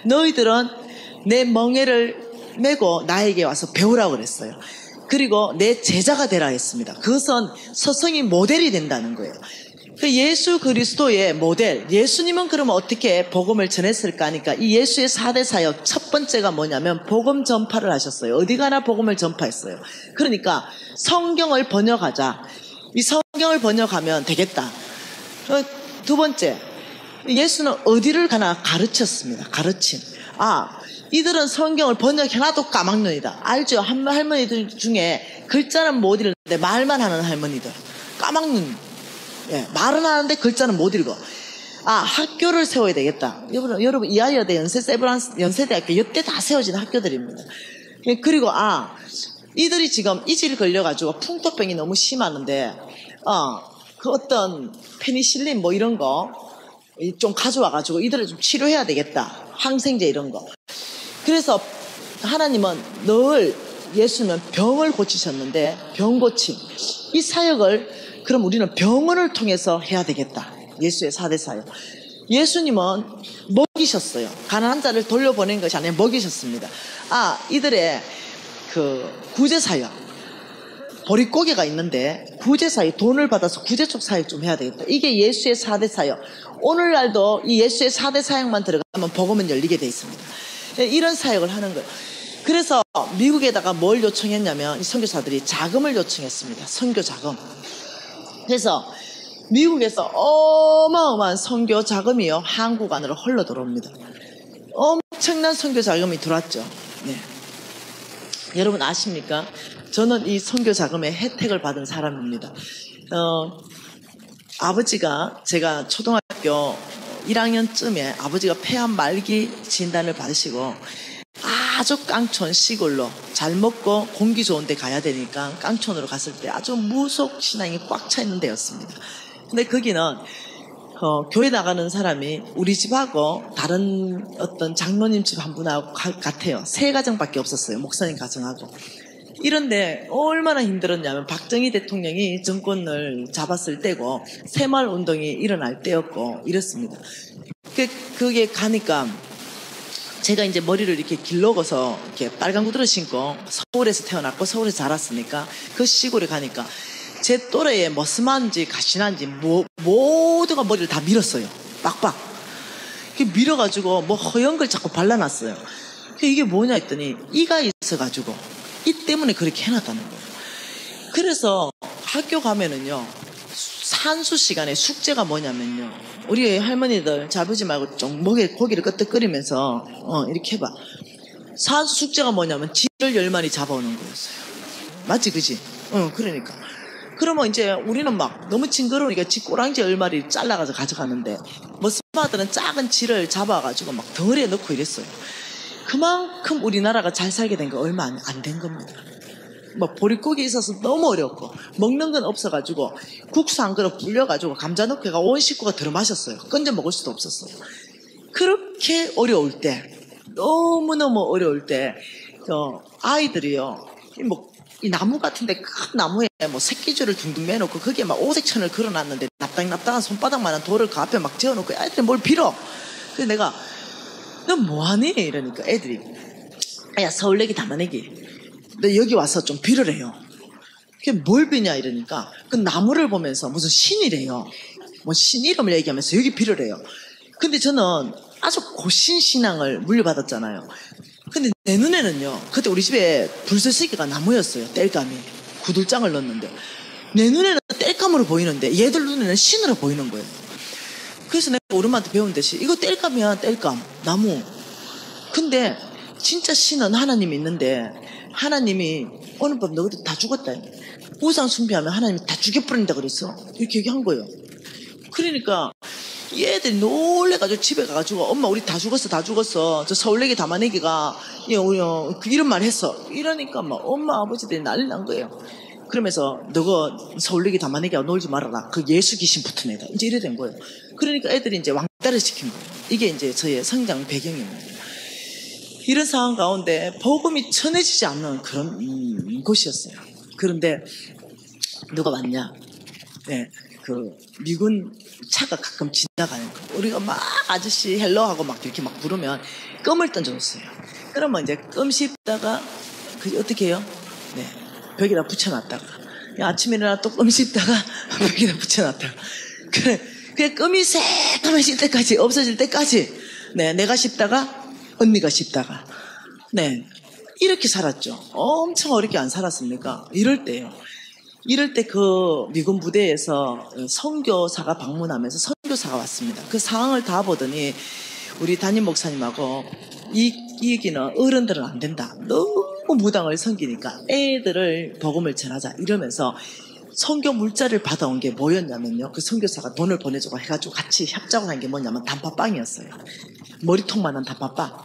너희들은 내 멍에를 메고 나에게 와서 배우라고 그랬어요. 그리고 내 제자가 되라 했습니다. 그것은 서성이 모델이 된다는 거예요. 예수 그리스도의 모델, 예수님은 그러면 어떻게 복음을 전했을까 하니까 이 예수의 4대 사역 첫 번째가 뭐냐면 복음 전파를 하셨어요. 어디 가나 복음을 전파했어요. 그러니까 성경을 번역하자. 이 성경을 번역하면 되겠다. 두 번째, 예수는 어디를 가나 가르쳤습니다. 가르침. 이들은 성경을 번역해놔도 까막눈이다. 알죠? 할머니들 중에 글자는 못 읽는데 말만 하는 할머니들. 까막눈. 말은 하는데 글자는 못 읽어. 학교를 세워야 되겠다. 여러분 이하여대 연세대학교 이때 다 세워진 학교들입니다. 그리고 이들이 지금 이질 걸려가지고 풍토병이 너무 심하는데 그 어떤 페니실린 뭐 이런 거 좀 가져와가지고 이들을 좀 치료해야 되겠다. 항생제 이런 거. 그래서 하나님은 늘 예수는 병을 고치셨는데 병고침, 이 사역을 그럼 우리는 병원을 통해서 해야 되겠다. 예수의 4대 사역. 예수님은 먹이셨어요. 가난한 자를 돌려보낸 것이 아니라 먹이셨습니다. 이들의 그 구제사역, 보릿고개가 있는데 구제사역, 돈을 받아서 구제쪽 사역 좀 해야 되겠다. 이게 예수의 4대 사역. 오늘날도 이 예수의 4대 사역만 들어가면 복음은 열리게 돼 있습니다. 이런 사역을 하는 거예요. 그래서 미국에다가 뭘 요청했냐면 이 선교사들이 자금을 요청했습니다. 선교 자금. 그래서 미국에서 어마어마한 선교 자금이요 한국 안으로 흘러 들어옵니다. 엄청난 선교 자금이 들어왔죠. 여러분 아십니까? 저는 이 선교 자금의 혜택을 받은 사람입니다. 아버지가 제가 초등학교 1학년쯤에 아버지가 폐암 말기 진단을 받으시고 아주 깡촌 시골로 잘 먹고 공기 좋은 데 가야 되니까 깡촌으로 갔을 때 아주 무속 신앙이 꽉 차 있는 데였습니다. 근데 거기는 교회 나가는 사람이 우리 집하고 다른 어떤 장로님 집 한 분하고 같아요. 3가정밖에 없었어요. 목사님 가정하고. 이런데 얼마나 힘들었냐면 박정희 대통령이 정권을 잡았을 때고 새마을 운동이 일어날 때였고 이렇습니다. 그게 가니까 제가 이제 머리를 이렇게 길러서 이렇게 빨간 구두를 신고 서울에서 태어났고 서울에서 자랐으니까 그 시골에 가니까 제 또래에 머스만지 가시난지 모두가 머리를 다 밀었어요. 빡빡. 밀어가지고 뭐 허연 걸 자꾸 발라놨어요. 이게 뭐냐 했더니 이가 있어가지고 이 때문에 그렇게 해놨다는 거예요. 그래서 학교 가면은요 산수 시간에 숙제가 뭐냐면요 우리 할머니들 잘 보지 말고 좀 목에 고기를 끄덕거리면서 이렇게 해봐. 사수 숙제가 뭐냐면 쥐를 10마리 잡아오는 거였어요. 맞지, 그지? 그러니까. 그러면 이제 우리는 막 너무 징그러우니까 쥐 꼬랑지 10마리 잘라가서 가져가는데, 머스마들은 작은 쥐를 잡아가지고 막 덩어리에 넣고 이랬어요. 그만큼 우리나라가 잘 살게 된 거 얼마 안 된 겁니다. 뭐 보릿고기 있어서 너무 어렵고 먹는 건 없어가지고 국수 한 그릇 불려가지고 감자 넣기가 온 식구가 들어 마셨어요. 건져 먹을 수도 없었어요. 그렇게 어려울 때, 너무너무 어려울 때, 아이들이요, 이 나무 같은데 큰 나무에 뭐 새끼줄을 둥둥 매놓고 거기에 막 오색천을 걸어놨는데 납당납당한 손바닥만한 돌을 그 앞에 막 재워놓고 애들이 뭘 빌어. 그래서 내가 너 뭐하니? 이러니까 애들이, 야 서울내기 담아내기, 너 여기 와서 좀 빌으래요. 그게 뭘 비냐 이러니까 그 나무를 보면서 무슨 신이래요. 뭐 신 이름을 얘기하면서 여기 빌으래요. 근데 저는 아주 고신 신앙을 물려받았잖아요. 근데 내 눈에는요, 그때 우리 집에 불쏘시개가 나무였어요. 땔감이 구들장을 넣었는데 내 눈에는 땔감으로 보이는데 얘들 눈에는 신으로 보이는 거예요. 그래서 내가 어른한테 배운 듯이 이거 땔감이야, 땔감 나무. 근데 진짜 신은 하나님이 있는데 하나님이 어느 밤 너희들 다 죽었다, 우상 숭배하면 하나님이 다 죽여버린다 그랬어. 이렇게 얘기한 거예요. 그러니까 얘들이 놀래가지고 집에 가가지고 엄마 우리 다 죽었어, 다 죽었어, 저 서울내기 담아내기가 이런 말 했어. 이러니까 막 엄마 아버지들이 난리 난 거예요. 그러면서 너가 서울내기 담아내기하고 놀지 말아라, 그 예수 귀신 붙은 애다, 이제 이래 된 거예요. 그러니까 애들이 이제 왕따를 시킨 거예요. 이게 이제 저의 성장 배경입니다. 이런 상황 가운데 복음이 전해지지 않는 그런 곳이었어요. 그런데 누가 왔냐? 네, 그 미군 차가 가끔 지나가는 거. 우리가 막 아저씨 헬로하고 막 이렇게 막 부르면 껌을 던져줬어요. 그러면 이제 껌 씹다가 그 어떻게 해요? 네, 벽에다 붙여놨다가 아침에 일어나 또 껌 씹다가 벽에다 붙여놨다가 그래 껌이 새까매질 때까지, 없어질 때까지, 네, 내가 씹다가 언니가 씹다가, 네, 이렇게 살았죠. 엄청 어렵게 안 살았습니까? 이럴 때요. 이럴 때 그 미군 부대에서 선교사가 방문하면서 선교사가 왔습니다. 그 상황을 다 보더니 우리 담임 목사님하고 이 얘기는 어른들은 안 된다, 너무 무당을 섬기니까 애들을 복음을 전하자 이러면서 선교 물자를 받아온 게 뭐였냐면요, 그 선교사가 돈을 보내주고 해가지고 같이 협작을 한 게 뭐냐면 단팥빵이었어요. 머리통만한 단팥빵.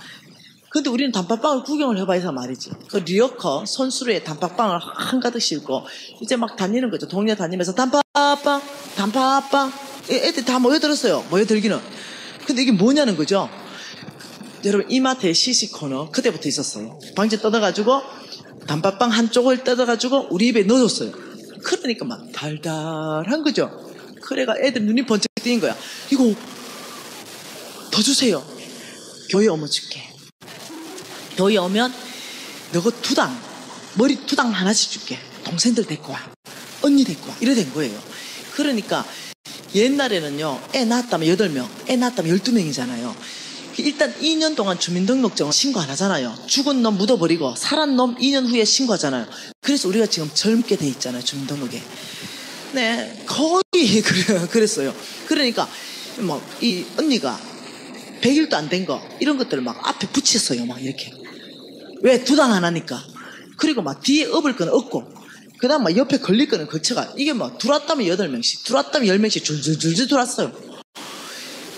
근데 우리는 단팥빵을 구경을 해봐 해서 말이지, 그 리어커 손수레에 단팥빵을 한가득 싣고 이제 막 다니는 거죠. 동네 다니면서 단팥빵 애들 다 모여들었어요. 모여들기는. 근데 이게 뭐냐는 거죠. 여러분, 이마트에 시식코너 그때부터 있었어요. 방지 뜯어가지고 단팥빵 한쪽을 뜯어가지고 우리 입에 넣어줬어요. 그러니까 막 달달한 거죠. 그래가 애들 눈이 번쩍 뜨인 거야. 이거 더 주세요. 교회 오면 줄게. 교회 오면 너가 머리 2당 하나씩 줄게. 동생들 데리고 와, 언니 데리고 와. 이래 된 거예요. 그러니까 옛날에는요, 애 낳았다면 8명, 애 낳았다면 12명이잖아요. 일단 2년 동안 주민등록증을 신고 안 하잖아요. 죽은 놈 묻어버리고 살은 놈 2년 후에 신고하잖아요. 그래서 우리가 지금 젊게 돼 있잖아요, 주민등록에. 네, 거의 그랬어요. 그러니까 뭐 이 언니가 100일도 안 된 거 이런 것들을 막 앞에 붙였어요. 막 이렇게. 왜? 2당 하나니까. 그리고 막 뒤에 업을 건 없고, 그 다음 막 옆에 걸릴 거는 거쳐가. 이게 막 들어왔다면 8명씩, 들어왔다면 10명씩 줄줄줄 들어왔어요.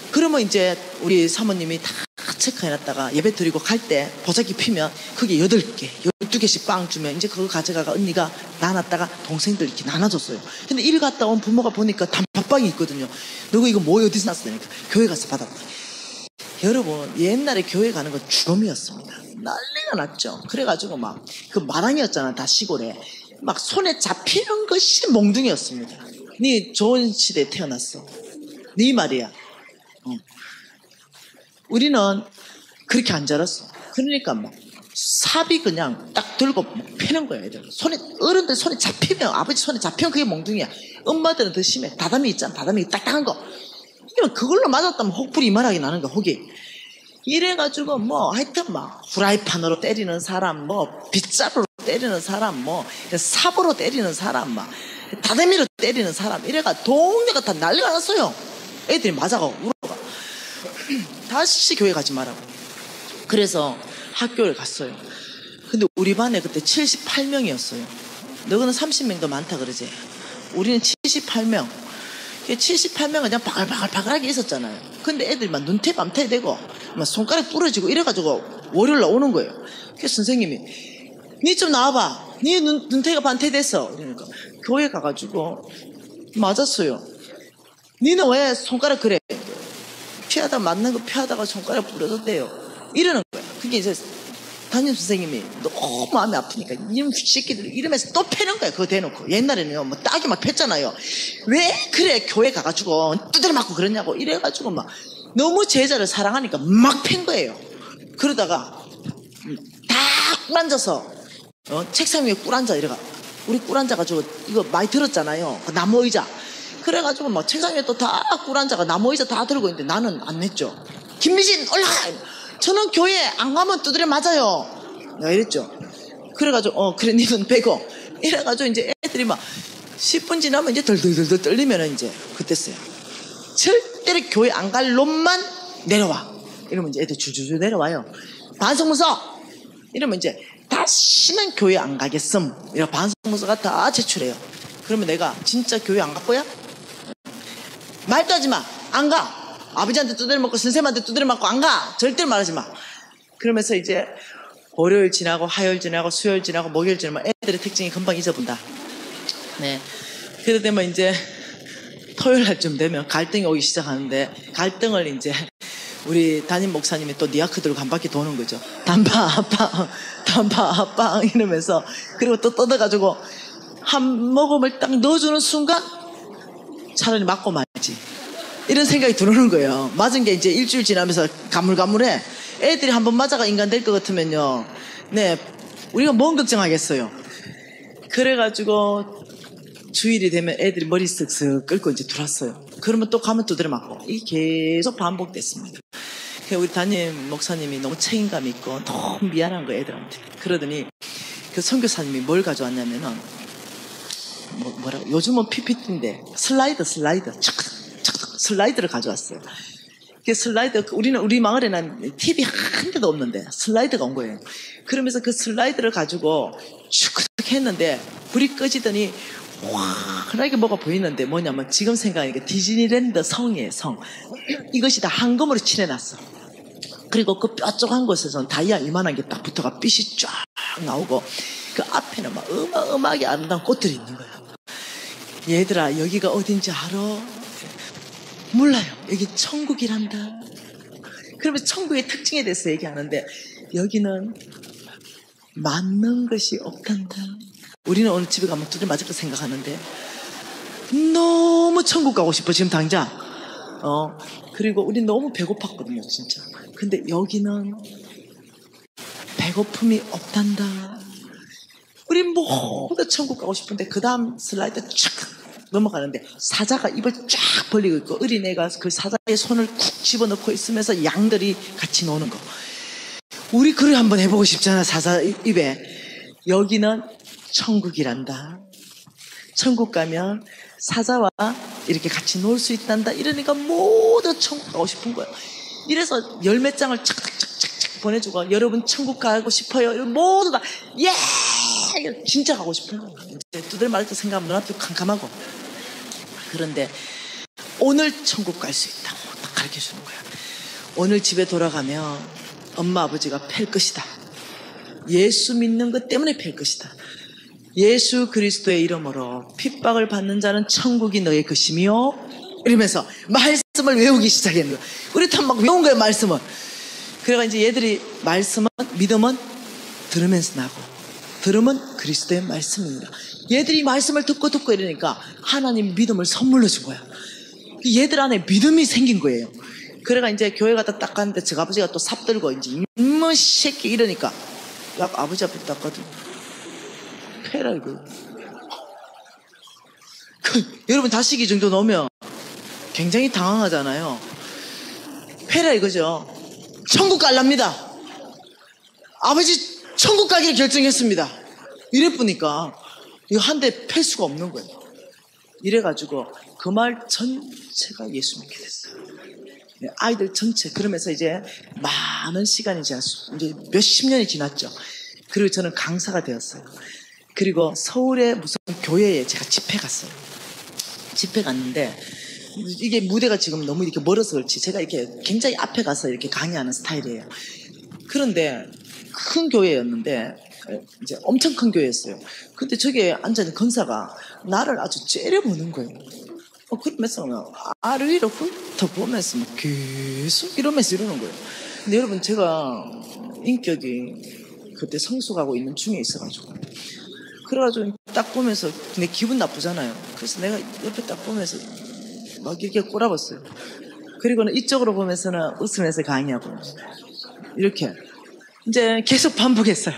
그러면 이제 우리 사모님이 다 체크해놨다가 예배 드리고 갈 때 보자기 피면 그게 8개, 12개씩 빵 주면 이제 그거 가져가가 언니가 나눴다가 동생들 이렇게 나눠줬어요. 근데 일 갔다 온 부모가 보니까 단팥빵이 있거든요. 너가 이거 뭐 어디서 났으니까 교회 가서 받았다. 여러분, 옛날에 교회 가는 건 주름이었습니다. 난리가 났죠. 그래가지고 막 그 마당이었잖아, 다 시골에. 막 손에 잡히는 것이 몽둥이였습니다. 네 좋은 시대에 태어났어, 네 말이야. 우리는 그렇게 안 자랐어. 그러니까 막 삽이 그냥 딱 들고 막 패는 거야, 애들. 어른들 손에 잡히면, 아버지 손에 잡히면 그게 몽둥이야. 엄마들은 더 심해. 다다미 있잖아, 다다미 딱딱한 거. 그걸로 맞았다면 혹불이 이만하게 나는 거야, 혹이. 이래가지고 뭐 하여튼 막 후라이판으로 때리는 사람, 뭐 빗자루로 때리는 사람, 뭐 삽으로 때리는 사람, 막 다다미로 때리는 사람, 이래가 동네가 다 난리가 났어요. 애들이 맞아가고 울어가. 다시 교회 가지 말라고. 그래서 학교를 갔어요. 근데 우리 반에 그때 78명이었어요. 너희는 30명도 많다 그러지. 우리는 78명. 78명은 그냥 바글바글하게 있었잖아요. 근데 애들이 막 눈태 밤태 되고 막 손가락 부러지고 이래가지고 월요일 날 오는 거예요. 그래서 선생님이 니 좀 나와봐. 니 눈태가 반태됐어. 그러니까 교회 가가지고 맞았어요. 니는 왜 손가락 그래? 피하다가 맞는 거 피하다가 손가락 부러졌대요. 이러는 거야. 그게 이제 담임 선생님이 너무 마음이 아프니까 이놈 새끼들 이러면서 또 패는 거야. 그거 대놓고. 옛날에는요 뭐 딱이 막 팼잖아요. 왜 그래 교회 가가지고 두드려 맞고 그러냐고 이래가지고 막 너무 제자를 사랑하니까 막 팬 거예요. 그러다가 다 꿇앉아서 책상 위에 꿇앉아 이래가. 우리 꿇앉아가지고 이거 많이 들었잖아요. 그 나무 의자. 그래가지고 막 책상 위에 또 다 꿇앉아가 나무 의자 다 들고 있는데 나는 안 냈죠. 김미진 올라가. 저는 교회 안 가면 두드려 맞아요. 내가 이랬죠. 그래가지고 그래 니는 빼고 이래가지고 이제 애들이 막 10분 지나면 이제 덜덜덜 떨리면 이제 그때어요. 절대로 교회 안 갈 놈만 내려와. 이러면 이제 애들 주주주 내려와요. 반성문서 이러면 이제 다시는 교회 안 가겠음. 이런 반성문서가 다 제출해요. 그러면 내가 진짜 교회 안 갈 거야? 말도 하지 마. 안 가. 아버지한테 두드려 맞고 선생님한테 두드려 맞고 안 가. 절대로 말하지 마. 그러면서 이제 월요일 지나고 화요일 지나고 수요일 지나고 목요일 지나면 애들의 특징이 금방 잊어본다. 네. 그러다 되면 이제 토요일 날쯤 되면 갈등이 오기 시작하는데 갈등을 이제 우리 담임 목사님이 또 니아크 들고 한 바퀴 도는 거죠. 단파 이러면서 그리고 또 뜯어가지고 한 모금을 딱 넣어주는 순간 차라리 맞고 말지. 이런 생각이 들어오는 거예요. 맞은 게 이제 일주일 지나면서 가물가물해. 애들이 한번 맞아가 인간 될 것 같으면요. 네, 우리가 뭔 걱정하겠어요. 그래가지고 주일이 되면 애들이 머리 쓱쓱 끌고 이제 들어왔어요. 그러면 또 가면 두드려 맞고. 이게 계속 반복됐습니다. 우리 담임 목사님이 너무 책임감 있고 너무 미안한 거예요, 애들한테. 그러더니 그 선교사님이 뭘 가져왔냐면은 뭐라고 요즘은 PPT인데 슬라이드 슬라이드를 가져왔어요. 그 슬라이드 우리 마을에는 TV 한 대도 없는데 슬라이드가 온 거예요. 그러면서 그 슬라이드를 가지고 쭉 그렇게 했는데 불이 꺼지더니 환하게 뭐가 보이는데 뭐냐면 지금 생각하니까 디즈니랜드 성이에요. 성. 이것이 다 황금으로 칠해놨어. 그리고 그 뾰족한 곳에서는 다이아 이만한 게 딱 붙어가 빛이 쫙 나오고 그 앞에는 막 어마어마하게 아름다운 꽃들이 있는 거야. 얘들아 여기가 어딘지 알아? 몰라요. 여기 천국이란다. 그러면 천국의 특징에 대해서 얘기하는데 여기는 맞는 것이 없단다. 우리는 오늘 집에 가면 두드려 맞을 거 생각하는데 너무 천국 가고 싶어 지금 당장. 그리고 우리 너무 배고팠거든요 진짜. 근데 여기는 배고픔이 없단다. 우리 모두 천국 가고 싶은데 그 다음 슬라이드 쫙 넘어가는데 사자가 입을 쫙 벌리고 있고 어린애가 그 사자의 손을 쿡 집어넣고 있으면서 양들이 같이 노는 거. 우리 그래 한번 해보고 싶잖아. 사자 입에. 여기는 천국이란다. 천국 가면 사자와 이렇게 같이 놀 수 있단다. 이러니까 모두 천국 가고 싶은 거예요. 이래서 열몇 장을 착착착착 보내주고 여러분 천국 가고 싶어요. 모두 다 예! 진짜 가고 싶은 거예요. 이제 두들 맞을 때 생각하면 눈앞이 캄캄하고. 그런데 오늘 천국 갈 수 있다고 딱 가르쳐 주는 거야. 오늘 집에 돌아가면 엄마 아버지가 팰 것이다. 예수 믿는 것 때문에 팰 것이다. 예수 그리스도의 이름으로 핍박을 받는 자는 천국이 너의 것이며 이러면서 말씀을 외우기 시작했는 거야. 우리 다 막 외운 거야 말씀을. 그래가 이제 얘들이 말씀은 믿음은 들으면서 나고 들으면 그리스도의 말씀입니다. 얘들이 말씀을 듣고 이러니까 하나님 믿음을 선물로 준 거야. 얘들 안에 믿음이 생긴 거예요. 그래가 이제 교회 갔다 딱 갔는데 저 아버지가 또 삽 들고 이제 이모 새끼 이러니까 야 아버지 앞에 딱 가도 패라 이거. 여러분 다시기 정도 넣으면 굉장히 당황하잖아요. 패라 이거죠. 천국 갈랍니다. 아버지 천국 가기를 결정했습니다. 이래보니까 이거 한 대 팰 수가 없는 거예요. 이래가지고 그 말 전체가 예수 믿게 됐어요. 네, 아이들 전체. 그러면서 이제 많은 시간이 이제 몇십 년이 지났죠. 그리고 저는 강사가 되었어요. 그리고 서울의 무슨 교회에 제가 집회 갔어요. 집회 갔는데 이게 무대가 지금 너무 이렇게 멀어서 그렇지 제가 이렇게 굉장히 앞에 가서 이렇게 강의하는 스타일이에요. 그런데 큰 교회였는데 이제 엄청 큰 교회였어요. 근데 저기에 앉아있는 권사가 나를 아주 째려보는 거예요. 그러면서 아를 위로 훑어보면서 막 계속 이러면서 이러는 거예요. 근데 여러분 제가 인격이 그때 성숙하고 있는 중에 있어가지고 그래가지고 딱 보면서 내 기분 나쁘잖아요. 그래서 내가 옆에 딱 보면서 막 이렇게 꼬라봤어요. 그리고는 이쪽으로 보면서는 웃으면서 강의하고 이렇게 이제 계속 반복했어요.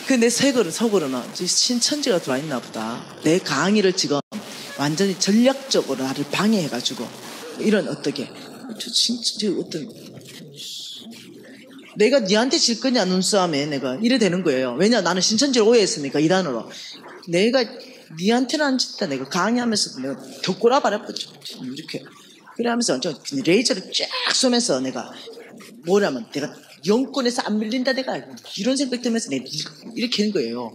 근데 속으로는 신천지가 들어와 있나 보다. 내 강의를 지금 완전히 전략적으로 나를 방해해가지고 이런 어떻게 진짜 어떤 내가 니한테 질 거냐 눈싸움에 내가 이래 되는 거예요. 왜냐 나는 신천지를 오해했으니까 이단으로 내가 니한테는 안 짓다. 내가 강의하면서 내가 더 꼬라박았죠. 이렇게 그래 하면서 레이저를 쫙 쏘면서 내가 뭐라면 내가 영권에서 안 밀린다 내가 이런 생각 들면서 내가 이렇게 하는 거예요.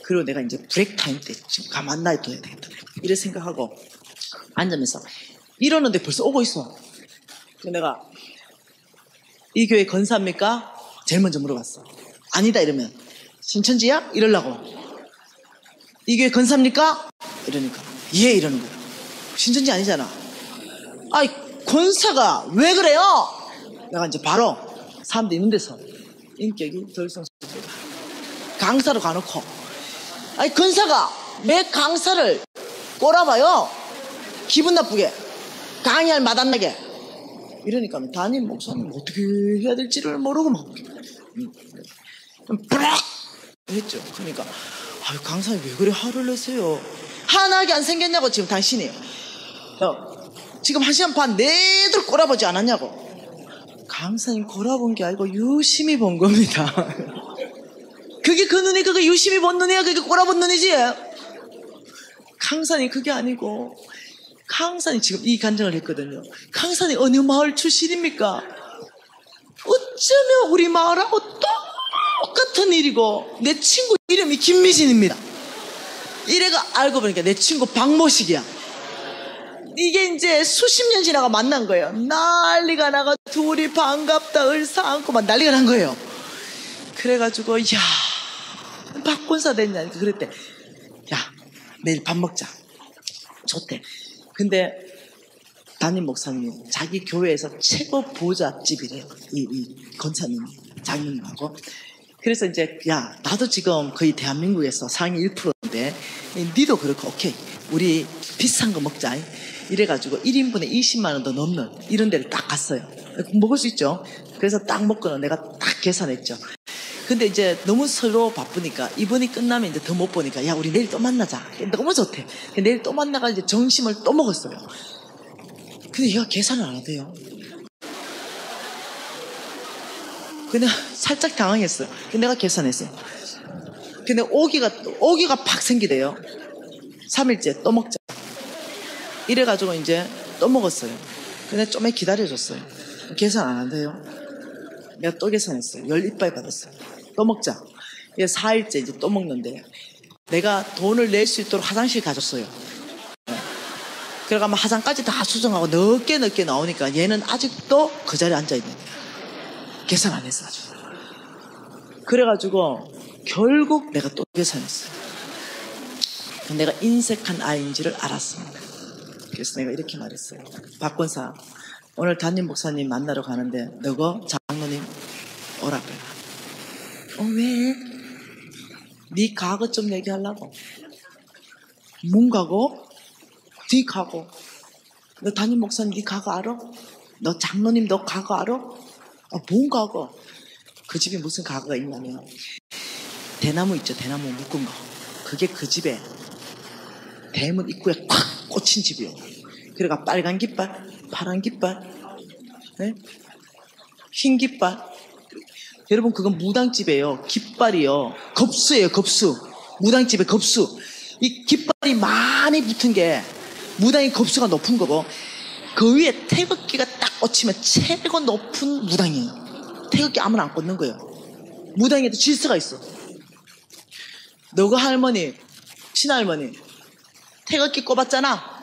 그리고 내가 이제 브레이크 타임 때 지금 가만 놔둬야 되겠다 이래 생각하고 앉으면서 이러는데 벌써 오고 있어. 그래서 내가 이 교회 건사입니까? 제일 먼저 물어봤어. 아니다 이러면 신천지야? 이러려고. 이 교회 건사입니까? 이러니까 예 이러는 거야. 신천지 아니잖아. 아이 권사가 왜 그래요? 내가 이제 바로 사람들 있는 데서 인격이 더 이상 강사로 가놓고 아니 권사가 왜 강사를 꼬라봐요? 기분 나쁘게 강의할 맛 안 나게 이러니까 담임 목사님 어떻게 해야 될지를 모르고 막 브락 했죠. 그러니까 아유 강사님 왜 그래 화를 내세요? 하나하게 안 생겼냐고 지금 당신이 지금 1시간 반 내들 꼬라보지 않았냐고. 강사님 꼬라본 게 아니고 유심히 본 겁니다. 그게 그 눈이 그게 유심히 본 눈이야. 그게 꼬라본 눈이지. 강사님 그게 아니고 강사님 지금 이 간증을 했거든요. 강사님 어느 마을 출신입니까? 어쩌면 우리 마을하고 똑같은 일이고 내 친구 이름이 김미진입니다. 이래가 알고 보니까 내 친구 박모식이야. 이게 이제 수십 년 지나가 만난 거예요. 난리가 나가 둘이 반갑다 을사안고 막 난리가 난 거예요. 그래가지고 야 박권사 됐냐 그랬대. 야 내일 밥 먹자. 좋대. 근데 담임 목사님이 자기 교회에서 최고 보좌집이래요. 이 권사님이 장로님하고. 그래서 이제 야 나도 지금 거의 대한민국에서 상위 1%인데 니도 그렇고 오케이 우리 비싼 거 먹자. 이래가지고 1인분에 20만 원 더 넘는 이런 데를 딱 갔어요. 먹을 수 있죠. 그래서 딱 먹고는 내가 딱 계산했죠. 근데 이제 너무 서로 바쁘니까 이번이 끝나면 이제 더 못 보니까 야 우리 내일 또 만나자. 너무 좋대. 내일 또 만나가 이제 점심을 또 먹었어요. 근데 얘가 계산을 안 하대요. 근데 살짝 당황했어요. 근데 내가 계산했어요. 근데 오기가 팍 생기대요. 3일째 또 먹자. 이래가지고 이제 또 먹었어요. 근데 좀에 기다려줬어요. 계산 안 한대요. 내가 또 계산했어요. 10이빨 받았어요. 또 먹자. 이게 4일째 이제 또 먹는데 내가 돈을 낼 수 있도록 화장실 가줬어요. 그래가면 화장까지 다 수정하고 늦게 나오니까 얘는 아직도 그 자리에 앉아있는 거야. 계산 안 했어 아주. 그래가지고 결국 내가 또 계산했어요. 내가 인색한 아이인지를 알았습니다. 그래서 내가 이렇게 말했어요. 박권사 오늘 담임 목사님 만나러 가는데 너고 장로님 오라고요. 왜? 네 과거 좀 얘기하려고. 뭔 과거? 네 과거. 너 담임 목사님 네 과거 알아? 너 장로님 너 과거 알아? 뭔 과거? 그 집에 무슨 과거가 있냐면 대나무 있죠. 대나무 묶은 거. 그게 그 집에 대문 입구에 콱 꽂힌 집이에요. 그래가 빨간 깃발, 파란 깃발, 네? 흰 깃발. 여러분 그건 무당집이에요. 깃발이요. 겁수예요. 겁수. 무당집의 겁수. 이 깃발이 많이 붙은 게 무당의 겁수가 높은 거고 그 위에 태극기가 딱 꽂히면 최고 높은 무당이에요. 태극기 아무나 안 꽂는 거예요. 무당에도 질서가 있어. 너가 할머니, 친할머니 태극기 꼽았잖아.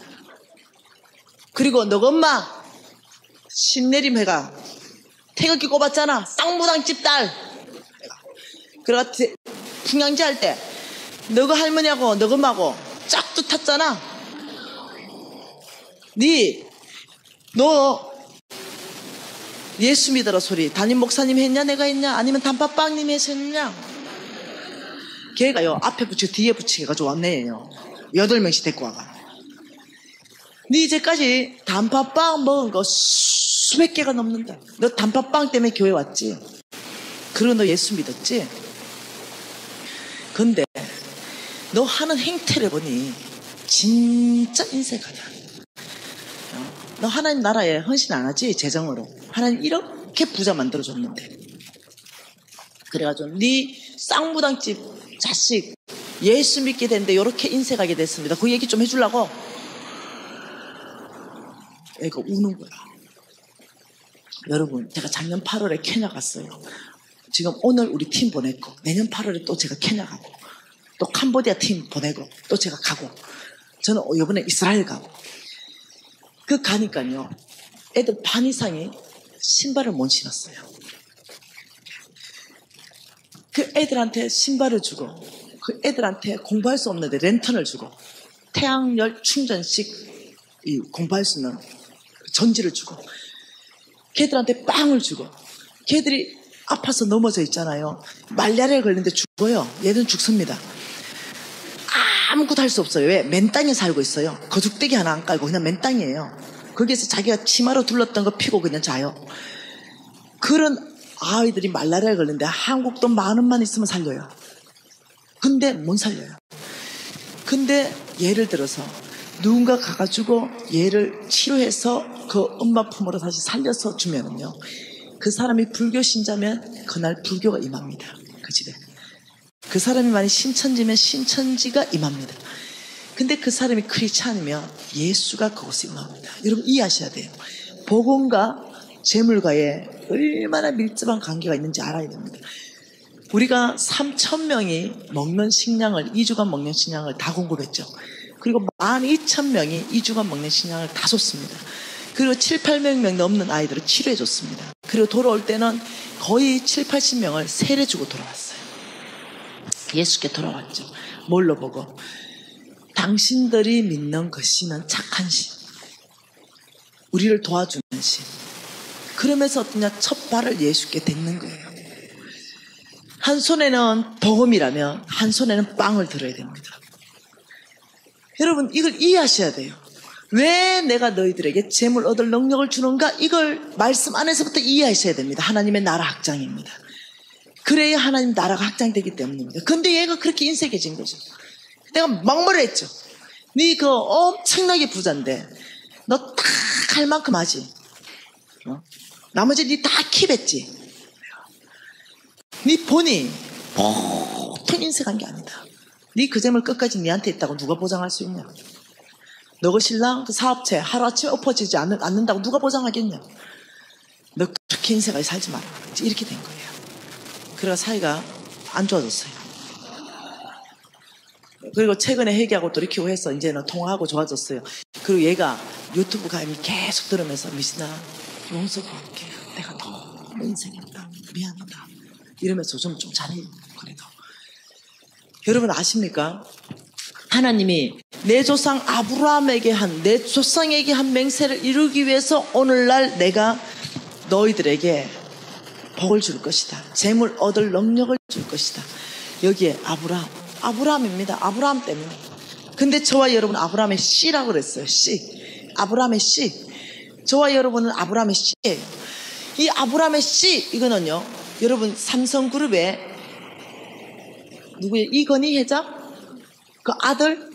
그리고 너가 엄마 신내림회가 태극기 꼽았잖아. 쌍무당집 딸. 그래가 풍양지 할 때 너가 할머니하고 너가 엄마하고 짝도 탔잖아. 너 예수 믿어라 소리 담임 목사님 했냐 내가 했냐 아니면 단팥빵님이 했냐. 걔가요 앞에 붙이고 뒤에 붙이고 해가지고 왔네요. 8명씩 데리고 와가. 네 이제까지 단팥빵 먹은 거 수백 개가 넘는다. 너 단팥빵 때문에 교회 왔지. 그리고 너 예수 믿었지. 근데 너 하는 행태를 보니 진짜 인색하냐. 너 하나님 나라에 헌신 안 하지. 재정으로 하나님 이렇게 부자 만들어줬는데. 그래가지고 네 쌍무당집 자식 예수 믿게 됐는데 이렇게 인색하게 됐습니다. 그 얘기 좀 해주려고 애가 우는 거야. 여러분 제가 작년 8월에 케냐 갔어요. 지금 오늘 우리 팀 보냈고 내년 8월에 또 제가 케냐 가고 또 캄보디아 팀 보내고 또 제가 가고 저는 이번에 이스라엘 가고 그 가니까요 애들 반 이상이 신발을 못 신었어요. 그 애들한테 신발을 주고 그 애들한테 공부할 수 없는데 랜턴을 주고 태양열 충전식 공부할 수 있는 전지를 주고 걔들한테 빵을 주고 걔들이 아파서 넘어져 있잖아요. 말라리아에 걸리는데 죽어요. 얘들은 죽습니다. 아무것도 할 수 없어요. 왜? 맨 땅에 살고 있어요. 거죽대기 하나 안 깔고 그냥 맨 땅이에요. 거기에서 자기가 치마로 둘렀던 거 피고 그냥 자요. 그런 아이들이 말라리아에 걸리는데 한국 돈 10,000원만 있으면 살려요. 근데 못 살려요. 근데 예를 들어서 누군가 가가지고 얘를 치료해서 그 엄마 품으로 다시 살려서 주면은요 그 사람이 불교 신자면 그날 불교가 임합니다. 그 집에. 그 사람이 만약 신천지면 신천지가 임합니다. 근데 그 사람이 크리스찬이면 예수가 그곳에 임합니다. 여러분 이해하셔야 돼요. 복음과 재물과의 얼마나 밀접한 관계가 있는지 알아야 됩니다. 우리가 3,000명이 먹는 식량을 2주간 먹는 식량을 다 공급했죠. 그리고 12,000명이 2주간 먹는 식량을 다 줬습니다. 그리고 7, 800명 넘는 아이들을 치료해 줬습니다. 그리고 돌아올 때는 거의 7, 80명을 세례 주고 돌아왔어요. 예수께 돌아왔죠. 뭘로 보고? 당신들이 믿는 그 신은 착한 신, 우리를 도와주는 신. 그러면서 어떠냐? 첫 발을 예수께 댔는 거예요. 한 손에는 복음이라면 한 손에는 빵을 들어야 됩니다. 여러분 이걸 이해하셔야 돼요. 왜 내가 너희들에게 재물 얻을 능력을 주는가? 이걸 말씀 안에서부터 이해하셔야 됩니다. 하나님의 나라 확장입니다. 그래야 하나님 나라가 확장되기 때문입니다. 근데 얘가 그렇게 인색해진 거죠. 내가 막말을 했죠. 네 그 엄청나게 부자인데 너 딱 할 만큼 하지. 나머지 네 다 킵했지. 네 본이 보통 인색한 게 아니다. 네 그 재물 끝까지 네한테 있다고 누가 보장할 수 있냐? 너가 신랑 그 사업체 하루아침에 엎어지지 않는다고 누가 보장하겠냐? 너 그렇게 인색하게 살지 마라. 이렇게 된 거예요. 그래서 사이가 안 좋아졌어요. 그리고 최근에 회개하고 돌이키고 해서 이제는 통화하고 좋아졌어요. 그리고 얘가 유튜브 가입 계속 들으면서 미신아 용서할게. 내가 너무 인생했다. 미안하다. 이러면서 좀 잘해요. 그래도. 여러분 아십니까? 하나님이 내 조상 아브라함에게 내 조상에게 한 맹세를 이루기 위해서 오늘날 내가 너희들에게 복을 줄 것이다. 재물 얻을 능력을 줄 것이다. 여기에 아브라함입니다. 아브라함 때문에. 근데 저와 여러분 아브라함의 씨라고 그랬어요. 씨. 아브라함의 씨. 저와 여러분은 아브라함의 씨예요. 이 아브라함의 씨 이거는요. 여러분 삼성그룹의 누구예요? 이건희 회장? 그 아들?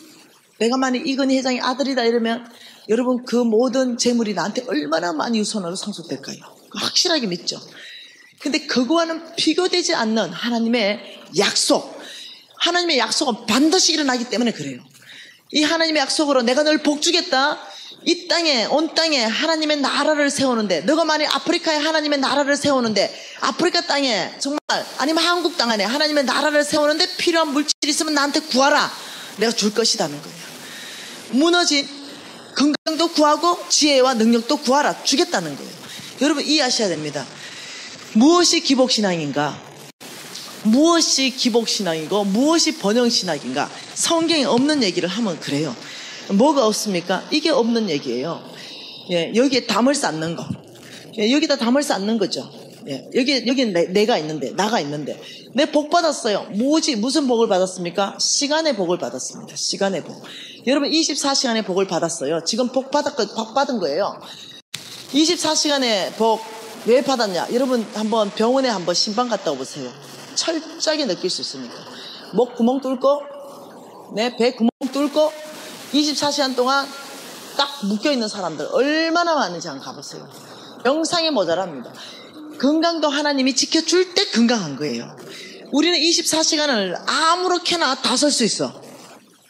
내가 만약 이건희 회장의 아들이다 이러면 여러분 그 모든 재물이 나한테 얼마나 많이 유선으로 상속될까요? 확실하게 믿죠. 근데 그거와는 비교되지 않는 하나님의 약속. 하나님의 약속은 반드시 일어나기 때문에 그래요. 이 하나님의 약속으로 내가 널 복 주겠다. 이 땅에, 온 땅에 하나님의 나라를 세우는데, 너가 만약 아프리카에 하나님의 나라를 세우는데, 아프리카 땅에 정말, 아니면 한국 땅 안에 하나님의 나라를 세우는데 필요한 물질이 있으면 나한테 구하라. 내가 줄 것이라는 거예요. 무너진 건강도 구하고 지혜와 능력도 구하라. 주겠다는 거예요. 여러분 이해하셔야 됩니다. 무엇이 기복신앙인가? 무엇이 기복신앙이고 무엇이 번영신앙인가? 성경에 없는 얘기를 하면 그래요. 뭐가 없습니까? 이게 없는 얘기예요. 예, 여기에 담을 쌓는 거. 예, 여기다 담을 쌓는 거죠. 예, 여기 내가 있는데, 나가 있는데, 내 복 받았어요. 무슨 복을 받았습니까? 시간의 복을 받았습니다. 시간의 복. 여러분 24시간의 복을 받았어요. 지금 복 받은 거예요. 24시간의 복 왜 받았냐? 여러분 한번 병원에 한번 신방 갔다 오보세요. 철저하게 느낄 수 있습니다. 목 구멍 뚫고, 배 구멍 뚫고 24시간 동안 딱 묶여있는 사람들 얼마나 많은지 한번 가보세요. 영상이 모자랍니다. 건강도 하나님이 지켜줄 때 건강한 거예요. 우리는 24시간을 아무렇게나 다 설 수 있어.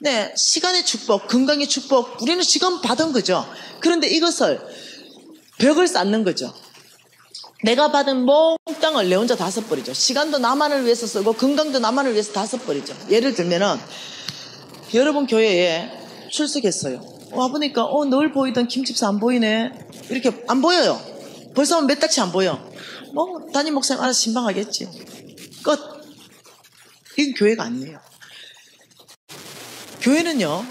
네, 시간의 축복, 건강의 축복 우리는 지금 받은 거죠. 그런데 이것을 벽을 쌓는 거죠. 내가 받은 몽땅을 내 혼자 다 써버리죠. 시간도 나만을 위해서 쓰고 건강도 나만을 위해서 다 써버리죠. 예를 들면은 여러분 교회에 출석했어요. 와보니까 늘 보이던 김집사 안 보이네. 이렇게 안 보여요. 벌써 몇 달치 안 보여. 뭐 담임 목사님 알아서 신방하겠지. 끝. 이건 교회가 아니에요. 교회는요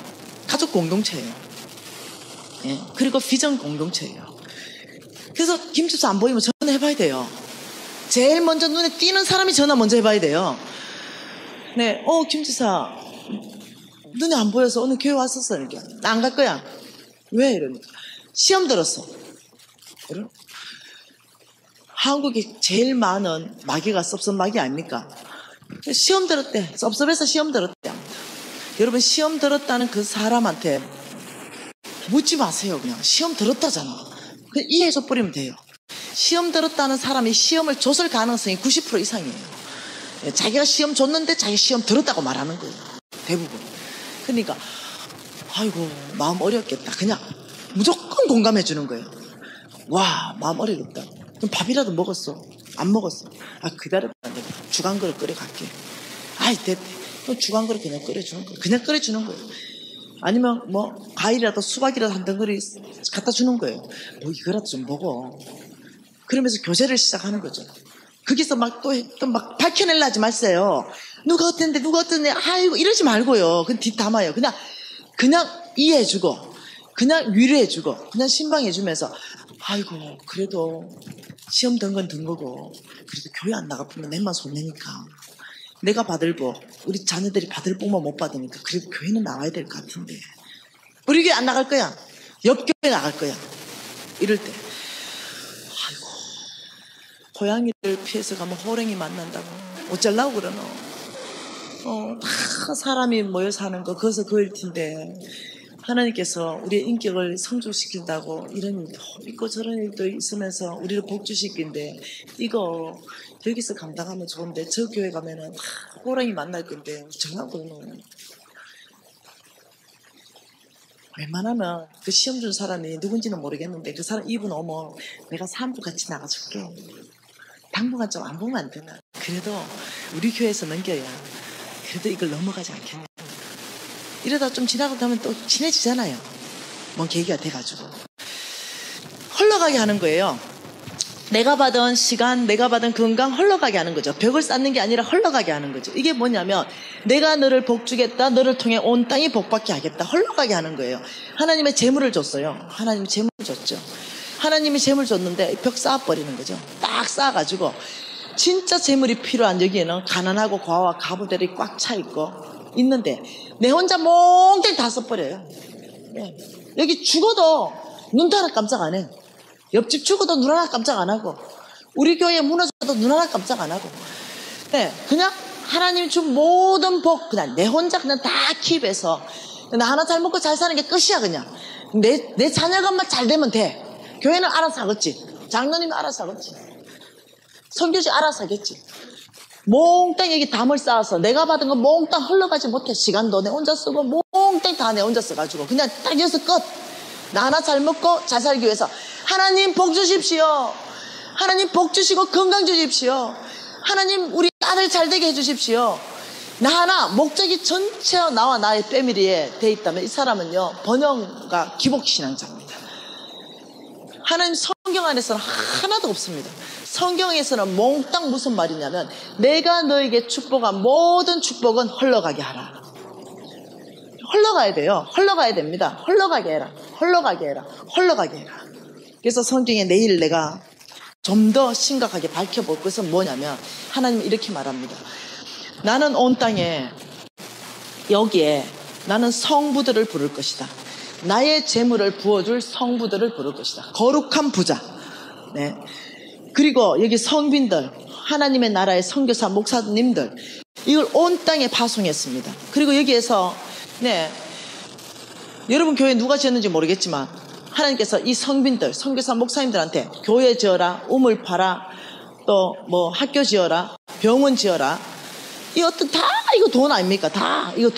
가족 공동체예요. 예, 그리고 비전 공동체예요. 그래서 김집사 안 보이면 전화해봐야 돼요. 제일 먼저 눈에 띄는 사람이 전화 먼저 해봐야 돼요. 네, 김집사 눈에 안 보여서 오늘 교회 왔었어. 이렇게. 나 안 갈 거야. 왜? 이러니까 시험 들었어. 이러. 한국에 제일 많은 마귀가 섭섭마귀 아닙니까? 시험 들었대. 섭섭해서 시험 들었대. 여러분 시험 들었다는 그 사람한테 묻지 마세요. 그냥 시험 들었다잖아. 그냥 이해해서 버리면 돼요. 시험 들었다는 사람이 시험을 줬을 가능성이 90% 이상이에요. 자기가 시험 줬는데 자기 시험 들었다고 말하는 거예요. 대부분. 그러니까 아이고 마음 어렵겠다. 그냥 무조건 공감해 주는 거예요. 와 마음 어렵겠다. 그럼 밥이라도 먹었어? 안 먹었어? 기다려봐. 내가 죽 한 그릇 끓여갈게. 됐대. 그럼 죽 한 그릇 그냥 끓여주는 거예요. 그냥 끓여주는 거예요. 아니면 뭐 과일이라도 수박이라도 한 덩어리 갖다 주는 거예요. 뭐 이거라도 좀 먹어. 그러면서 교제를 시작하는 거죠. 거기서 막 또 막 밝혀내려 하지 마세요. 누가 어땠는데 아이고 이러지 말고요. 그냥 뒷담아요. 그냥 이해해주고 그냥 위로해주고 그냥 신방해주면서 아이고 그래도 시험 든 건 든 거고 그래도 교회 안 나가보면 내만 손내니까 내가 받을 복 우리 자녀들이 받을 복만 못 받으니까 그래도 교회는 나와야 될 것 같은데 우리 교회 안 나갈 거야. 옆 교회 나갈 거야. 이럴 때 아이고 고양이를 피해서 가면 호랭이 만난다고 어쩌려고 그러노. 다 사람이 모여 사는 거 거기서 그일 텐데 하나님께서 우리의 인격을 성숙시킨다고 이런 있고 저런 일도 있으면서 우리를 복주시킨데 이거 여기서 감당하면 좋은데 저 교회 가면은 호랑이 만날 건데 어쩌려고 웬만하면 그 시험 준 사람이 누군지는 모르겠는데 그 사람 입은 오면 내가 3부 같이 나가줄게. 당분간 좀 안 보면 안 되나. 그래도 우리 교회에서 넘겨야 그래도 이걸 넘어가지 않겠나. 이러다 좀 지나고 나면 또 친해지잖아요. 뭔 계기가 돼가지고 흘러가게 하는 거예요. 내가 받은 시간, 내가 받은 건강 흘러가게 하는 거죠. 벽을 쌓는 게 아니라 흘러가게 하는 거죠. 이게 뭐냐면 내가 너를 복주겠다. 너를 통해 온 땅이 복받게 하겠다. 흘러가게 하는 거예요. 하나님의 재물을 줬어요. 하나님이 재물을 줬죠. 하나님이 재물 줬는데 벽 쌓아버리는 거죠. 딱 쌓아가지고 진짜 재물이 필요한 여기에는 가난하고 과와 가부들이 꽉 차 있고 있는데 내 혼자 몽땅 다 써버려요. 여기 죽어도 눈도 하나 깜짝 안 해. 옆집 죽어도 눈 하나 깜짝 안 하고 우리 교회 무너져도 눈 하나 깜짝 안 하고 그냥 하나님 준 모든 복 그냥 내 혼자 그냥 다 킵해서 나 하나 잘 먹고 잘 사는 게 끝이야. 그냥 내 자녀가만 잘 되면 돼. 교회는 알아서 하겠지. 장로님이 알아서 하겠지. 선교지 알아서 하겠지. 몽땅 여기 담을 쌓아서 내가 받은 거 몽땅 흘러가지 못해. 시간도 내 혼자 쓰고 몽땅 다 내 혼자 써가지고 그냥 딱 여기서 끝. 나 하나 잘 먹고 잘 살기 위해서. 하나님 복 주십시오. 하나님 복 주시고 건강 주십시오. 하나님 우리 아들 잘 되게 해주십시오. 나 하나 목적이 전체와 나와 나의 패밀리에 돼 있다면 이 사람은요 번영과 기복신앙자입니다. 하나님 성경 안에서는 하나도 없습니다. 성경에서는 몽땅 무슨 말이냐면 내가 너에게 축복한 모든 축복은 흘러가게 하라. 흘러가야 돼요. 흘러가야 됩니다. 흘러가게 해라. 흘러가게 해라. 흘러가게 해라. 그래서 성경에 내일 내가 좀 더 심각하게 밝혀볼 것은 뭐냐면 하나님은 이렇게 말합니다. 나는 온 땅에 여기에 나는 성부들을 부를 것이다. 나의 재물을 부어줄 성부들을 부를 것이다. 거룩한 부자. 네. 그리고 여기 성빈들, 하나님의 나라의 선교사 목사님들 이걸 온 땅에 파송했습니다. 그리고 여기에서 네, 여러분 교회 누가 지었는지 모르겠지만 하나님께서 이 성빈들, 선교사 목사님들한테 교회 지어라, 우물 파라, 또 뭐 학교 지어라, 병원 지어라. 이 어떤 다 이거 돈 아닙니까? 다 이거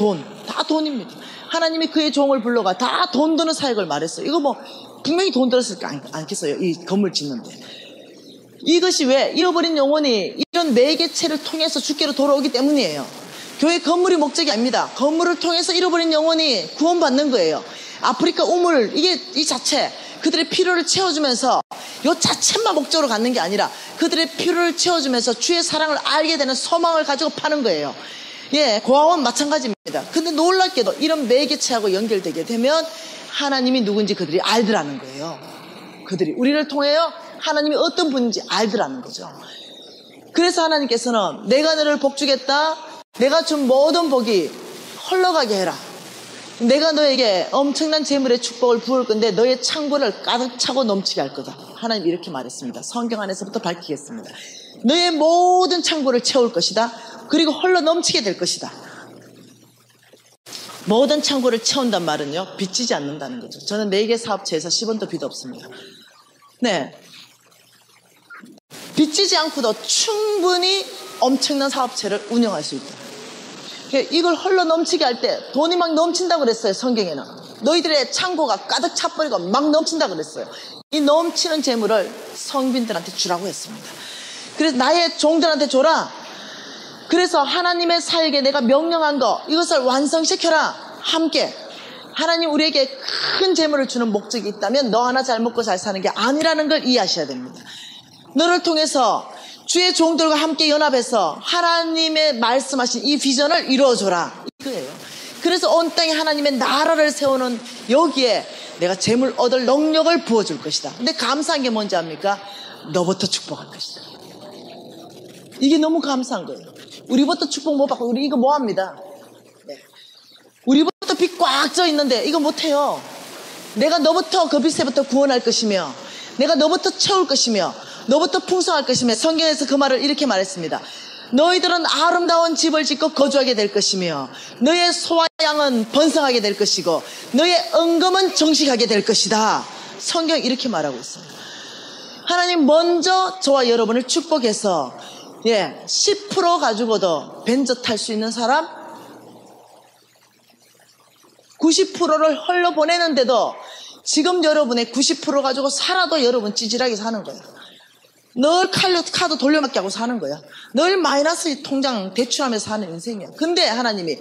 다 돈입니다. 하나님이 그의 종을 불러가 다 돈 드는 사역을 말했어요. 이거 뭐 분명히 돈 들었을 거 않겠어요? 이 건물 짓는데. 이것이 왜? 잃어버린 영혼이 이런 매개체를 통해서 주께로 돌아오기 때문이에요. 교회 건물이 목적이 아닙니다. 건물을 통해서 잃어버린 영혼이 구원받는 거예요. 아프리카 우물 이 자체 그들의 필요를 채워주면서 이 자체만 목적으로 갖는 게 아니라 그들의 필요를 채워주면서 주의 사랑을 알게 되는 소망을 가지고 파는 거예요. 예, 고아원 마찬가지입니다. 근데 놀랍게도 이런 매개체하고 연결되게 되면 하나님이 누군지 그들이 알더라는 거예요. 그들이 우리를 통해요 하나님이 어떤 분인지 알더라는 거죠. 그래서 하나님께서는 내가 너를 복주겠다. 내가 준 모든 복이 흘러가게 해라. 내가 너에게 엄청난 재물의 축복을 부을 건데 너의 창고를 가득 차고 넘치게 할 거다. 하나님 이렇게 말했습니다. 성경 안에서부터 밝히겠습니다. 너의 모든 창고를 채울 것이다. 그리고 흘러 넘치게 될 것이다. 모든 창고를 채운단 말은요 빚지지 않는다는 거죠. 저는 4개 사업체에서 10원도 빚 없습니다. 네, 빚지지 않고도 충분히 엄청난 사업체를 운영할 수 있다. 이걸 흘러 넘치게 할 때 돈이 막 넘친다고 그랬어요. 성경에는 너희들의 창고가 가득 차버리고 막 넘친다고 그랬어요. 이 넘치는 재물을 성빈들한테 주라고 했습니다. 그래서 나의 종들한테 줘라. 그래서 하나님의 사역에 내가 명령한 거 이것을 완성시켜라. 함께 하나님 우리에게 큰 재물을 주는 목적이 있다면 너 하나 잘 먹고 잘 사는 게 아니라는 걸 이해하셔야 됩니다. 너를 통해서 주의 종들과 함께 연합해서 하나님의 말씀하신 이 비전을 이루어줘라. 이거예요. 그래서 온 땅에 하나님의 나라를 세우는 여기에 내가 재물 얻을 능력을 부어줄 것이다. 근데 감사한 게 뭔지 압니까? 너부터 축복할 것이다. 이게 너무 감사한 거예요. 우리부터 축복 못 받고 우리 이거 뭐합니다. 네. 우리부터 빚 꽉 져 있는데 이거 못해요. 내가 너부터 그 빚에부터 구원할 것이며 내가 너부터 채울 것이며 너부터 풍성할 것이며 성경에서 그 말을 이렇게 말했습니다. 너희들은 아름다운 집을 짓고 거주하게 될 것이며 너의 소와 양은 번성하게 될 것이고 너의 은금은 정식하게 될 것이다. 성경이 이렇게 말하고 있어요. 하나님 먼저 저와 여러분을 축복해서 10% 가지고도 벤저 탈 수 있는 사람 90%를 흘려보내는데도 지금 여러분의 90% 가지고 살아도 여러분 찌질하게 사는 거예요. 늘 카드 돌려막기 하고 사는 거야. 늘 마이너스 통장 대출하면서 사는 인생이야. 근데 하나님이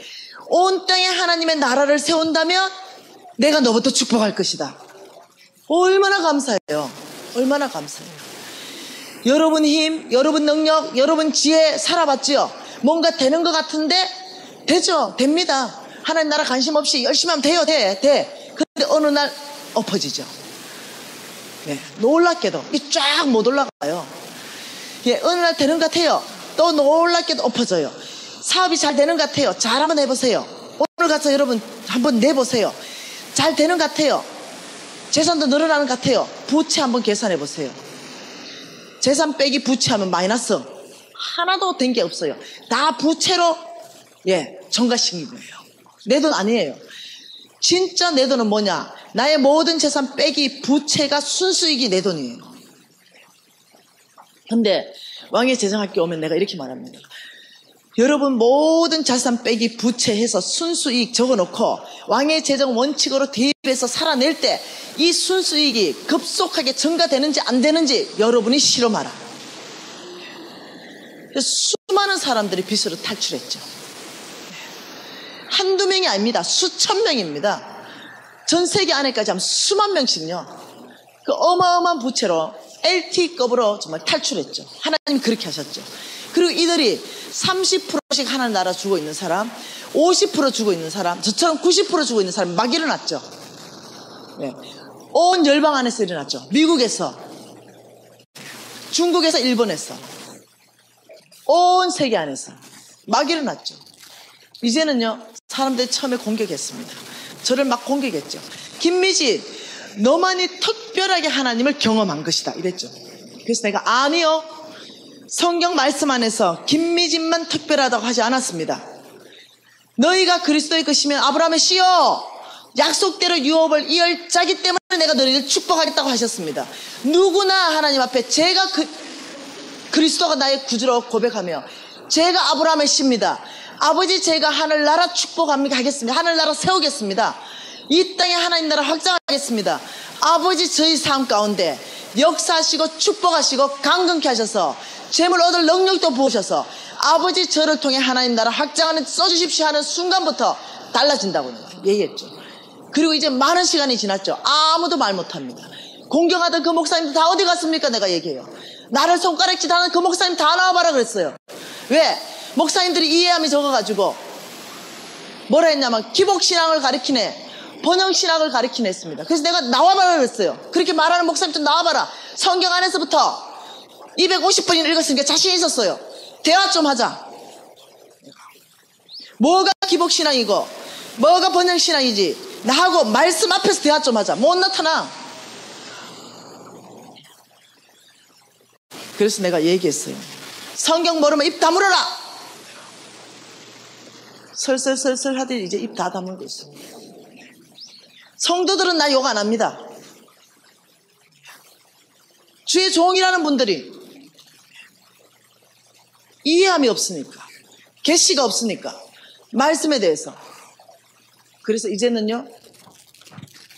온 땅에 하나님의 나라를 세운다면 내가 너부터 축복할 것이다. 얼마나 감사해요. 얼마나 감사해요. 여러분 힘, 여러분 능력, 여러분 지혜 살아봤지요? 뭔가 되는 것 같은데 되죠? 됩니다. 하나님 나라 관심 없이 열심히 하면 돼요. 돼. 근데 어느 날 엎어지죠. 네, 놀랍게도 쫙 못 올라가요. 어느 날 되는 것 같아요. 또 놀랍게도 엎어져요. 사업이 잘 되는 것 같아요. 잘 한번 해보세요. 오늘 가서 여러분 한번 내보세요. 잘 되는 것 같아요. 재산도 늘어나는 것 같아요. 부채 한번 계산해 보세요. 재산 빼기 부채하면 마이너스 하나도 된 게 없어요. 다 부채로 전가시킨 거예요. 내 돈 아니에요. 진짜 내 돈은 뭐냐? 나의 모든 재산 빼기 부채가 순수익이 내 돈이에요. 근데 왕의 재정학교 오면 내가 이렇게 말합니다. 여러분 모든 자산 빼기 부채해서 순수이익 적어놓고 왕의 재정 원칙으로 대입해서 살아낼 때 이 순수이익이 급속하게 증가되는지 안 되는지 여러분이 실험하라. 수많은 사람들이 빚으로 탈출했죠. 한두 명이 아닙니다. 수천 명입니다. 전 세계 안에까지 하면 수만 명씩요. 그 어마어마한 부채로 LT급으로 정말 탈출했죠. 하나님이 그렇게 하셨죠. 그리고 이들이 30%씩 하나님 나라 주고 있는 사람, 50% 주고 있는 사람, 저처럼 90% 주고 있는 사람 막 일어났죠. 네. 온 열방 안에서 일어났죠. 미국에서, 중국에서, 일본에서, 온 세계 안에서 막 일어났죠. 이제는요, 사람들이 처음에 공격했습니다. 저를 막 공격했죠. 김미진, 너만이 특별하게 하나님을 경험한 것이다. 이랬죠. 그래서 내가 아니요. 성경 말씀 안에서 김미진만 특별하다고 하지 않았습니다. 너희가 그리스도의 것이면 아브라함의 씨여 약속대로 유업을 이을 자기 때문에 내가 너희를 축복하겠다고 하셨습니다. 누구나 하나님 앞에 제가 그리스도가 나의 구주라고 고백하며 제가 아브라함의 씨입니다. 아버지 제가 하늘나라 축복하겠습니다. 하늘나라 세우겠습니다. 이 땅에 하나님 나라 확장하겠습니다. 아버지 저희 삶 가운데 역사하시고 축복하시고 강건케 하셔서 재물 얻을 능력도 부으셔서 아버지 저를 통해 하나님 나라 확장하는 써주십시오 하는 순간부터 달라진다고 얘기했죠. 그리고 이제 많은 시간이 지났죠. 아무도 말 못합니다. 공경하던 그 목사님들 다 어디 갔습니까? 내가 얘기해요. 나를 손가락질 하는 그 목사님 다 나와봐라 그랬어요. 왜? 목사님들이 이해함이 적어가지고 뭐라 했냐면 기복신앙을 가르치네, 번영신학을 가르치네 했습니다. 그래서 내가 나와봐라 그랬어요. 그렇게 말하는 목사님 좀 나와봐라. 성경 안에서부터 250번이나 읽었으니까 자신 있었어요. 대화 좀 하자. 뭐가 기복신앙이고 뭐가 번영신앙이지, 나하고 말씀 앞에서 대화 좀 하자. 못 나타나. 그래서 내가 얘기했어요. 성경 모르면 입 다물어라. 설설설설 하더니 이제 입 다 다물고 있어요. 성도들은 나 욕 안 합니다. 주의 종이라는 분들이 이해함이 없으니까, 계시가 없으니까 말씀에 대해서. 그래서 이제는요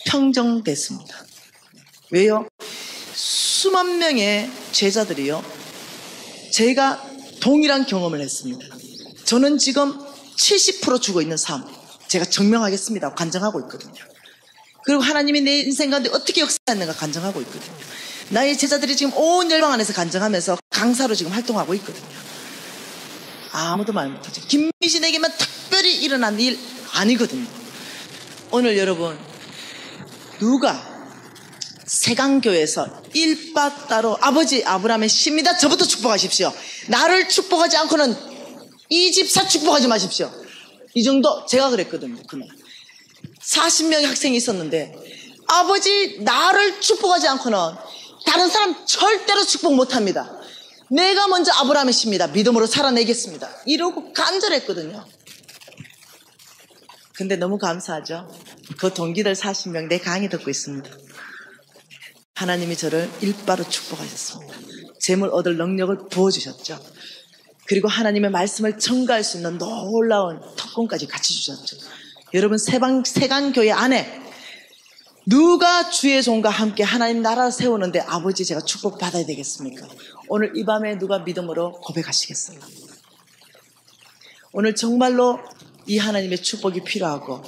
평정됐습니다. 왜요? 수만 명의 제자들이요 제가 동일한 경험을 했습니다. 저는 지금 70% 주고 있는 삶 제가 증명하겠습니다 간증하고 있거든요. 그리고 하나님이 내 인생 가운데 어떻게 역사했는가 간증하고 있거든요. 나의 제자들이 지금 온 열방 안에서 간증하면서 강사로 지금 활동하고 있거든요. 아무도 말 못하죠. 김미진에게만 특별히 일어난 일 아니거든요. 오늘 여러분 누가 세강교에서 일바 따로 아버지 아브라함의 씨입니다. 저부터 축복하십시오. 나를 축복하지 않고는 이 집사 축복하지 마십시오. 이 정도 제가 그랬거든요. 그날 40명의 학생이 있었는데 아버지 나를 축복하지 않고는 다른 사람 절대로 축복 못합니다. 내가 먼저 아브라함의 씨입니다. 믿음으로 살아내겠습니다. 이러고 간절했거든요. 근데 너무 감사하죠. 그 동기들 40명 내 강의 듣고 있습니다. 하나님이 저를 일바로 축복하셨습니다. 재물 얻을 능력을 부어주셨죠. 그리고 하나님의 말씀을 전가할 수 있는 놀라운 특권까지 같이 주셨죠. 여러분 세강교회 안에 누가 주의 종과 함께 하나님 나라를 세우는데 아버지 제가 축복받아야 되겠습니까? 오늘 이 밤에 누가 믿음으로 고백하시겠어요? 오늘 정말로 이 하나님의 축복이 필요하고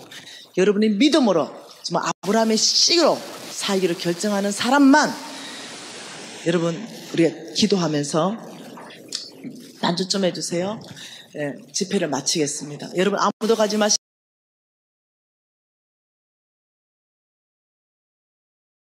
여러분이 믿음으로 정말 아브라함의 씨로 살기로 결정하는 사람만 여러분 우리가 기도하면서 단추 좀 해주세요. 네, 집회를 마치겠습니다. 여러분 아무도 가지 마시고